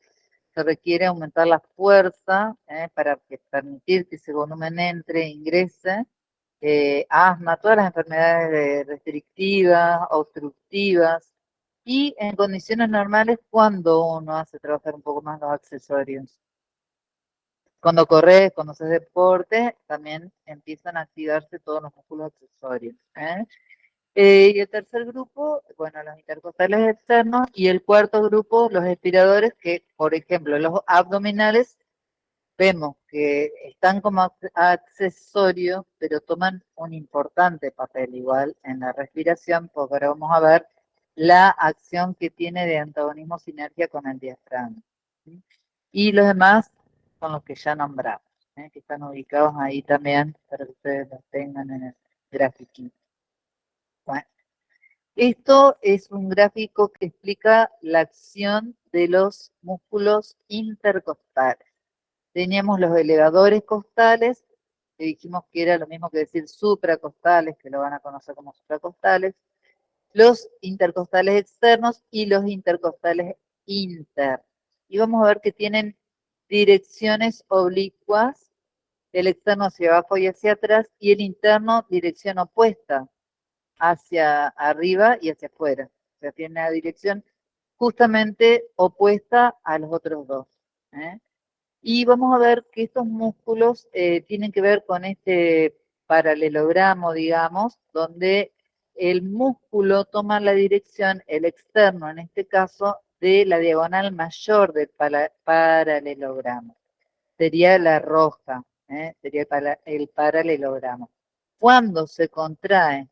se requiere aumentar la fuerza para permitir que ese volumen entre e ingrese. Asma, todas las enfermedades restrictivas, obstructivas, y en condiciones normales cuando uno hace trabajar un poco más los accesorios. Cuando corres, cuando haces deporte, también empiezan a activarse todos los músculos accesorios. Y el tercer grupo, bueno, los intercostales externos, y el cuarto grupo, los espiradores, que, por ejemplo, los abdominales, vemos que están como accesorios, pero toman un importante papel igual en la respiración, porque ahora vamos a ver la acción que tiene de antagonismo sinergia con el diafragma. ¿Sí? Y los demás son los que ya nombramos, que están ubicados ahí también, para que ustedes los tengan en el grafiquito. Bueno, esto es un gráfico que explica la acción de los músculos intercostales. Teníamos los elevadores costales, que dijimos que era lo mismo que decir supracostales, que lo van a conocer como supracostales, los intercostales externos y los intercostales internos. Y vamos a ver que tienen direcciones oblicuas, el externo hacia abajo y hacia atrás, y el interno dirección opuesta, hacia arriba y hacia afuera. O sea, tiene una dirección justamente opuesta a los otros dos. Y vamos a ver que estos músculos tienen que ver con este paralelogramo, digamos, donde el músculo toma la dirección, el externo en este caso, de la diagonal mayor del paralelogramo. Sería la roja, sería el paralelogramo. Cuando se contrae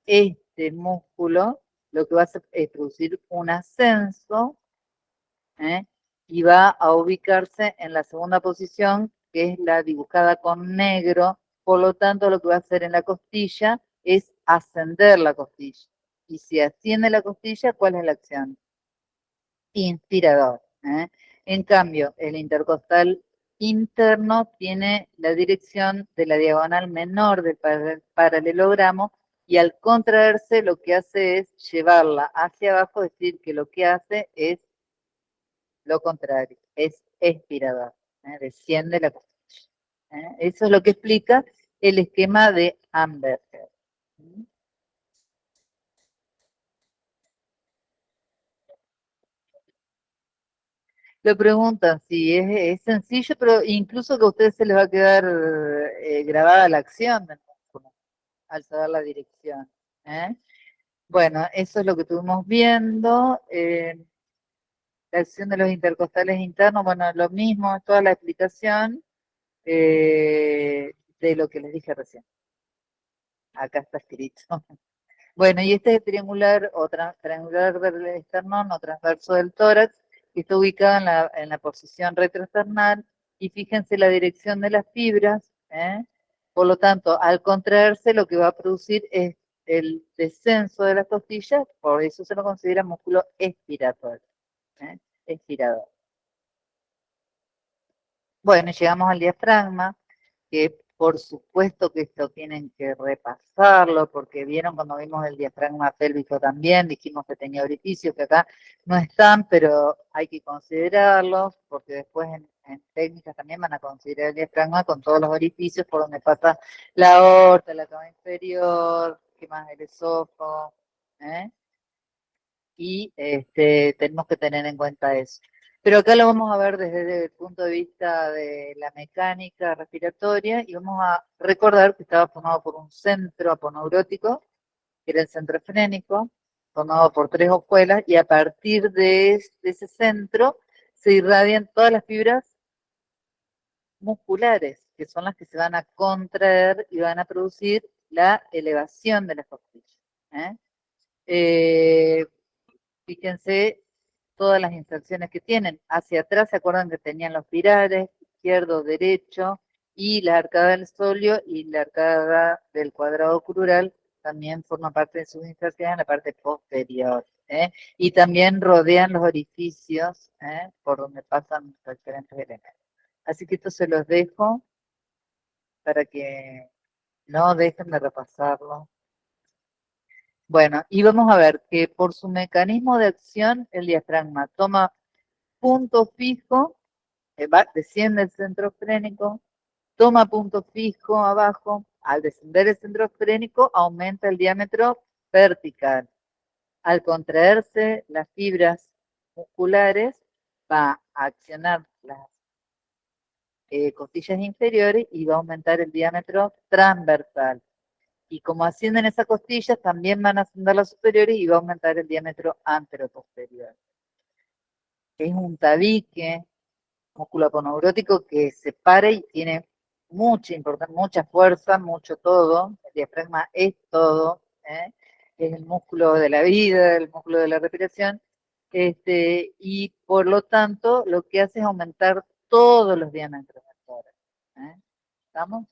este músculo, lo que va a hacer es producir un ascenso, y va a ubicarse en la segunda posición, que es la dibujada con negro. Por lo tanto, lo que va a hacer en la costilla es ascender la costilla. Y si asciende la costilla, ¿cuál es la acción? Inspirador. En cambio, el intercostal interno tiene la dirección de la diagonal menor del paralelogramo, y al contraerse lo que hace es llevarla hacia abajo, es decir, que lo que hace es lo contrario, es expirador, desciende la costilla. Eso es lo que explica el esquema de Amberger. Le preguntan si es sencillo, pero incluso que a ustedes se les va a quedar grabada la acción del músculo al saber la dirección. Bueno, eso es lo que estuvimos viendo. La acción de los intercostales internos, bueno, lo mismo, es toda la explicación de lo que les dije recién. Acá está escrito. Bueno, y este es triangular o triangular del esternón o transverso del tórax, que está ubicado en la posición retroesternal, y fíjense la dirección de las fibras. Por lo tanto, al contraerse, lo que va a producir es el descenso de las costillas, por eso se lo considera músculo expiratorio. Expirador. Bueno, llegamos al diafragma, que Por supuesto que esto tienen que repasarlo, porque vieron cuando vimos el diafragma pélvico también, dijimos que tenía orificios, que acá no están, pero hay que considerarlos, porque después en técnicas también van a considerar el diafragma con todos los orificios por donde pasa la aorta, la cama inferior, qué más, el esófago, ¿eh? Y tenemos que tener en cuenta eso. Pero acá lo vamos a ver desde el punto de vista de la mecánica respiratoria y vamos a recordar que estaba formado por un centro aponeurótico, que era el centro frénico, formado por 3 hojuelas, y a partir de ese centro se irradian todas las fibras musculares, que son las que se van a contraer y van a producir la elevación de las costillas. ¿eh? Fíjense todas las inserciones que tienen. Hacia atrás, ¿se acuerdan que tenían los pirares, izquierdo, derecho, y la arcada del solio y la arcada del cuadrado crural también forman parte de sus inserciones en la parte posterior. Y también rodean los orificios por donde pasan los diferentes elementos. Así que esto se los dejo para que no dejen de repasarlo. Bueno, y vamos a ver que por su mecanismo de acción, el diafragma toma punto fijo, desciende el centro frénico, toma punto fijo abajo, al descender el centro frénico aumenta el diámetro vertical. Al contraerse las fibras musculares, va a accionar las costillas inferiores y va a aumentar el diámetro transversal. Y como ascienden esas costillas, también van a ascender las superiores y va a aumentar el diámetro anteroposterior. Es un tabique músculo aponeurótico que se para y tiene mucha importancia, mucha fuerza, mucho todo. El diafragma es todo, es el músculo de la vida, el músculo de la respiración, y por lo tanto lo que hace es aumentar todos los diámetros del tórax. ¿Estamos?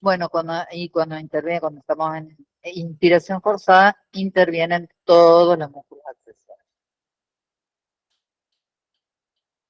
Bueno, cuando interviene, cuando estamos en inspiración forzada, intervienen todos los músculos accesorios.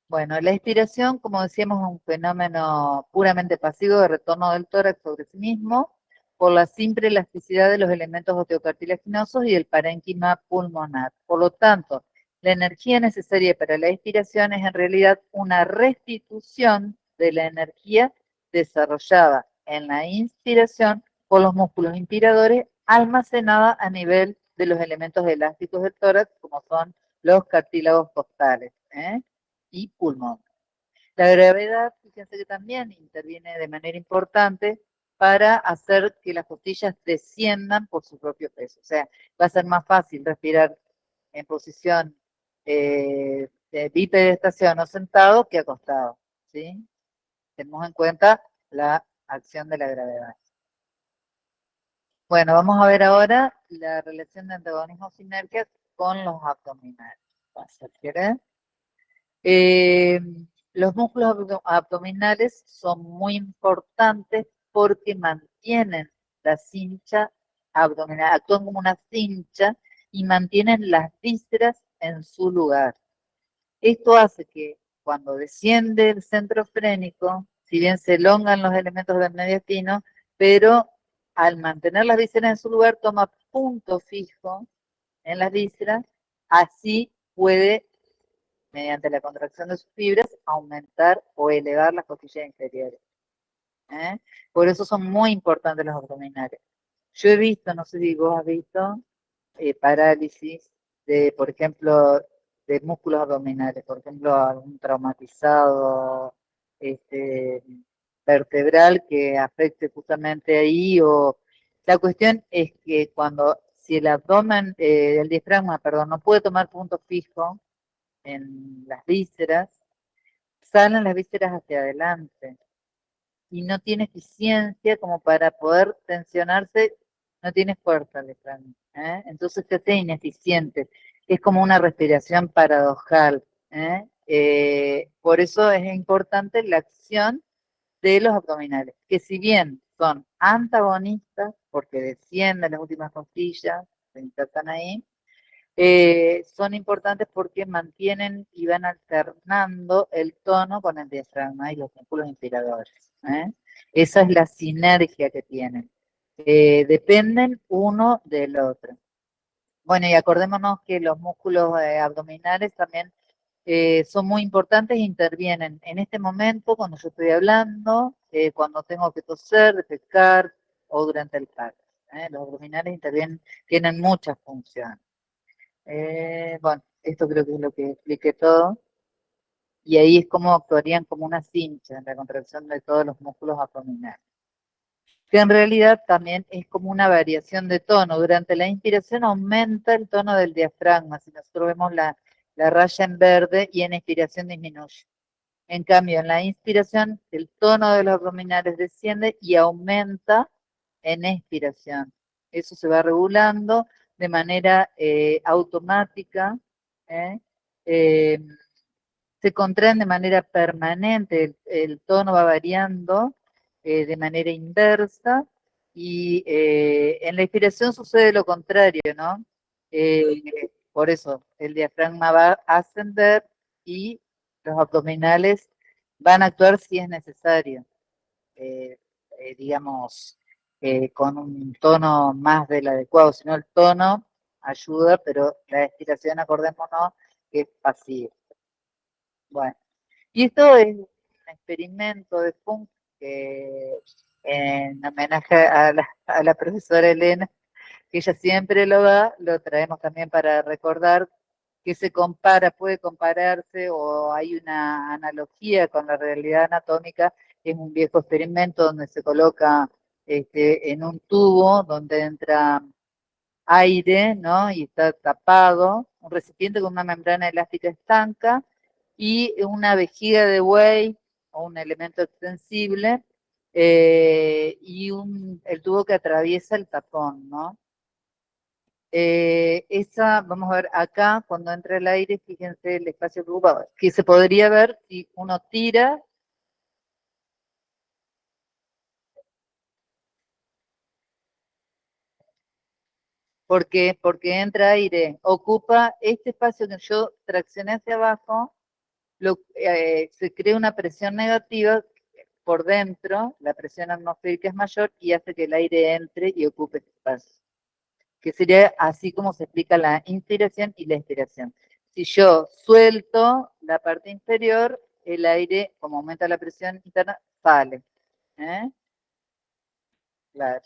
Bueno, la inspiración, como decíamos, es un fenómeno puramente pasivo de retorno del tórax sobre sí mismo por la simple elasticidad de los elementos osteocartilaginosos y el parénquima pulmonar. Por lo tanto, la energía necesaria para la inspiración es en realidad una restitución de la energía desarrollada en la inspiración por los músculos inspiradores almacenada a nivel de los elementos elásticos del tórax, como son los cartílagos costales y pulmón. La gravedad, fíjense que también interviene de manera importante para hacer que las costillas desciendan por su propio peso. O sea, va a ser más fácil respirar en posición de bipedestación o sentado que acostado. ¿Sí? Tenemos en cuenta la acción de la gravedad. Bueno, vamos a ver ahora la relación de antagonismo-sinergia con los abdominales. ¿Quieres? Los músculos abdominales son muy importantes porque mantienen la cincha abdominal, actúan como una cincha y mantienen las vísceras en su lugar. Esto hace que cuando desciende el centro frénico, si bien se elongan los elementos del mediastino, pero al mantener las vísceras en su lugar, toma punto fijo en las vísceras, así puede, mediante la contracción de sus fibras, aumentar o elevar las costillas inferiores. Por eso son muy importantes los abdominales. Yo he visto, no sé si vos has visto, parálisis de, por ejemplo, de músculos abdominales, por ejemplo, algún traumatizado vertebral que afecte justamente ahí, o la cuestión es que si el abdomen, el diafragma, perdón, no puede tomar punto fijo en las vísceras, salen las vísceras hacia adelante y no tiene eficiencia como para poder tensionarse, no tiene fuerza el diafragma. Entonces se hace ineficiente. Es como una respiración paradojal. Por eso es importante la acción de los abdominales, que si bien son antagonistas, porque descienden las últimas costillas, se insertan ahí, son importantes porque mantienen y van alternando el tono con el diafragma y los músculos inspiradores. Esa es la sinergia que tienen. Dependen uno del otro. Bueno, y acordémonos que los músculos abdominales también son muy importantes e intervienen en este momento cuando yo estoy hablando, cuando tengo que toser, defecar o durante el parto. Los abdominales intervienen, tienen muchas funciones. Bueno, esto creo que es lo que expliqué todo. Y ahí es como actuarían como una cincha en la contracción de todos los músculos abdominales. Que en realidad también es como una variación de tono. Durante la inspiración aumenta el tono del diafragma, si nosotros vemos la raya en verde, y en expiración disminuye. En cambio, en la inspiración, el tono de los abdominales desciende y aumenta en expiración. Eso se va regulando de manera automática. ¿eh? Eh, Se contraen de manera permanente, el tono va variando de manera inversa, y en la inspiración sucede lo contrario, ¿no? Eh, por eso el diafragma va a ascender y los abdominales van a actuar si es necesario, eh, digamos, con un tono más del adecuado, si no el tono ayuda, pero la expiración, acordémonos, que es pasiva. Bueno. Y esto es un experimento de Funk que, en homenaje a la profesora Elena, que ella siempre lo da, lo traemos también para recordar que se compara, puede compararse, o hay una analogía con la realidad anatómica. Es un viejo experimento donde se coloca en un tubo donde entra aire, ¿no? Y está tapado, un recipiente con una membrana elástica estanca y una vejiga de buey o un elemento extensible, y el tubo que atraviesa el tapón, ¿no? Vamos a ver acá, cuando entra el aire, fíjense el espacio ocupado, que se podría ver si uno tira. ¿Por qué? Porque entra aire, ocupa este espacio que yo traccioné hacia abajo, se crea una presión negativa por dentro, la presión atmosférica es mayor y hace que el aire entre y ocupe este espacio. Que sería así como se explica la inspiración y la expiración. Si yo suelto la parte inferior, el aire, como aumenta la presión interna, sale. Claro.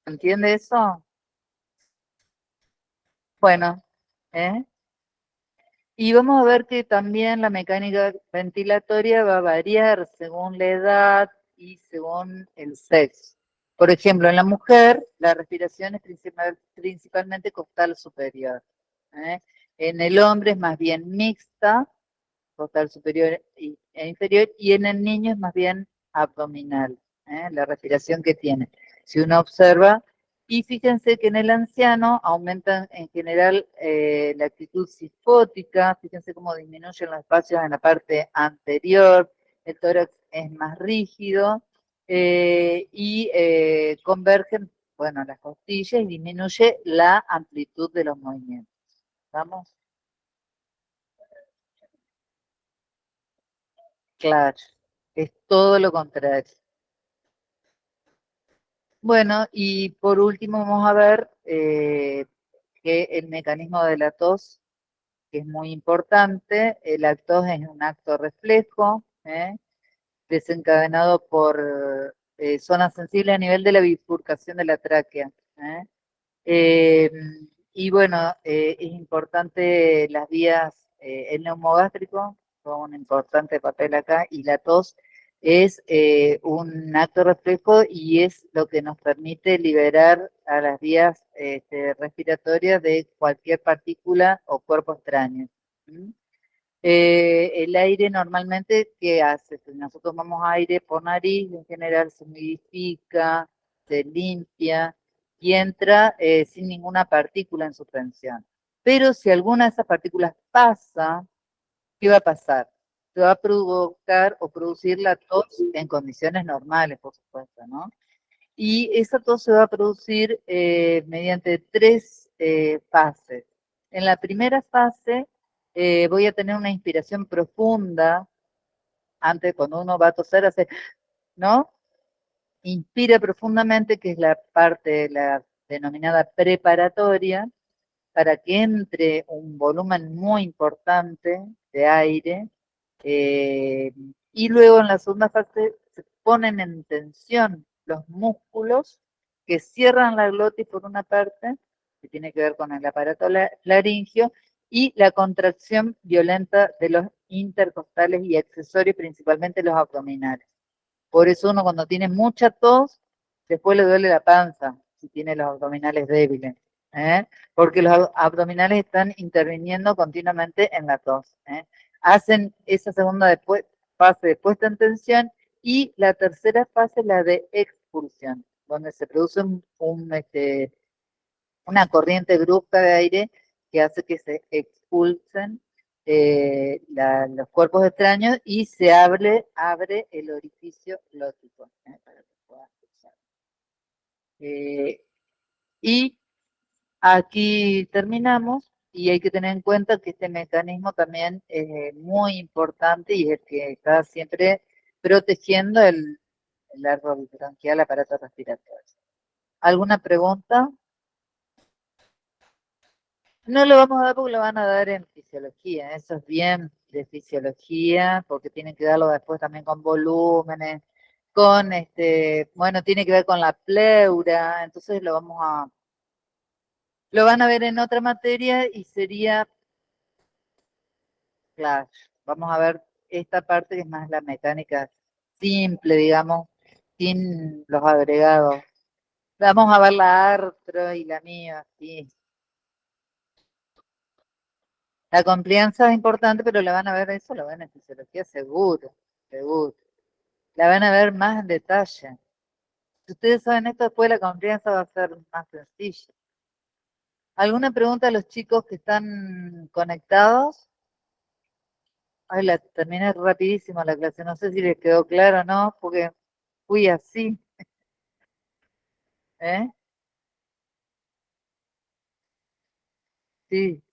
¿Entiende eso? Bueno, ¿eh? Y vamos a ver que también la mecánica ventilatoria va a variar según la edad y según el sexo. Por ejemplo, en la mujer, la respiración es principalmente costal superior. ¿eh? En el hombre es más bien mixta, costal superior e inferior, y en el niño es más bien abdominal, la respiración que tiene. Si uno observa, y fíjense que en el anciano aumentan en general la actitud cifótica, fíjense cómo disminuyen los espacios en la parte anterior, el tórax es más rígido, y convergen, bueno, las costillas, y disminuye la amplitud de los movimientos. ¿Vamos? Claro, es todo lo contrario. Bueno, y por último vamos a ver que el mecanismo de la tos, que es muy importante. La tos es un acto reflejo, desencadenado por zonas sensibles a nivel de la bifurcación de la tráquea. Eh, y bueno, es importante las vías, el neumogástrico juega un importante papel acá, y la tos es un acto reflejo y es lo que nos permite liberar a las vías respiratorias de cualquier partícula o cuerpo extraño. ¿Mm? El aire normalmente, ¿qué hace? Si nosotros tomamos aire por nariz, en general se humidifica, se limpia y entra sin ninguna partícula en suspensión. Pero si alguna de esas partículas pasa, ¿qué va a pasar? Se va a provocar o producir la tos en condiciones normales, por supuesto, ¿no? Y esa tos se va a producir mediante tres fases. En la primera fase voy a tener una inspiración profunda, antes cuando uno va a toser, hace, ¿no? Inspira profundamente, que es la parte, la denominada preparatoria, para que entre un volumen muy importante de aire, y luego en la segunda fase se ponen en tensión los músculos que cierran la glotis por una parte, que tiene que ver con el aparato laringio, y la contracción violenta de los intercostales y accesorios, principalmente los abdominales. Por eso uno cuando tiene mucha tos, después le duele la panza, si tiene los abdominales débiles, ¿eh? Porque los abdominales están interviniendo continuamente en la tos, ¿eh? Hacen esa segunda fase de puesta en tensión, y la tercera fase es la de expulsión, donde se produce una corriente brusca de aire que hace que se expulsen los cuerpos extraños, y se abre el orificio glótico, para que puedan escuchar. Y aquí terminamos, y hay que tener en cuenta que este mecanismo también es muy importante, y es el que está siempre protegiendo el árbol bronquial, aparato respiratorio. ¿Alguna pregunta? No lo vamos a dar porque lo van a dar en fisiología, eso es bien de fisiología, porque tienen que darlo después también con volúmenes, con bueno, tiene que ver con la pleura, entonces lo van a ver en otra materia, y sería flash. Vamos a ver esta parte que es más la mecánica simple, digamos, sin los agregados. Vamos a ver la artro y la mía, sí. La complianza es importante, pero la van a ver, eso lo ven en fisiología seguro, seguro. La van a ver más en detalle. Si ustedes saben esto, después la complianza va a ser más sencilla. ¿Alguna pregunta a los chicos que están conectados? Ay, la terminé rapidísimo la clase, no sé si les quedó claro o no, porque fui así. ¿Eh? Sí,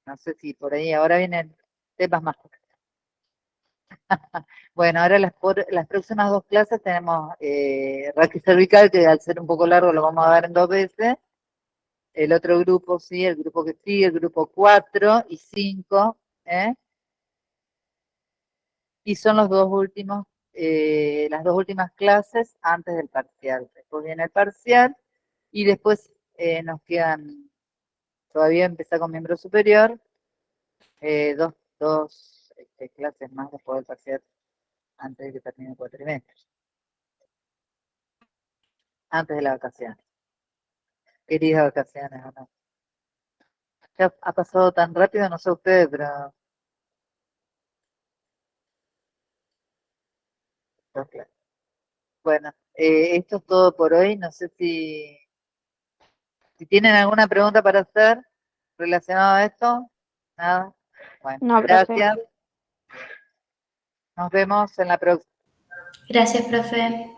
no sé si por ahí ahora vienen temas más. Bueno, ahora las próximas dos clases tenemos raquis cervical, que al ser un poco largo lo vamos a dar en 2 veces. El otro grupo, sí, el grupo que sigue, el grupo 4 y 5, ¿eh? Y son los dos últimos, las dos últimas clases antes del parcial. Después viene el parcial, y después nos quedan, todavía empezar con miembro superior, dos clases más después del parcial, antes de que termine el cuatrimestre, antes de las vacaciones. Queridas vacaciones, ¿o no? Ya ha pasado tan rápido, no sé ustedes, pero... claro. Bueno, esto es todo por hoy. No sé si tienen alguna pregunta para hacer relacionada a esto. Nada. Bueno, No, profe. gracias. Nos vemos en la próxima. Gracias, profe.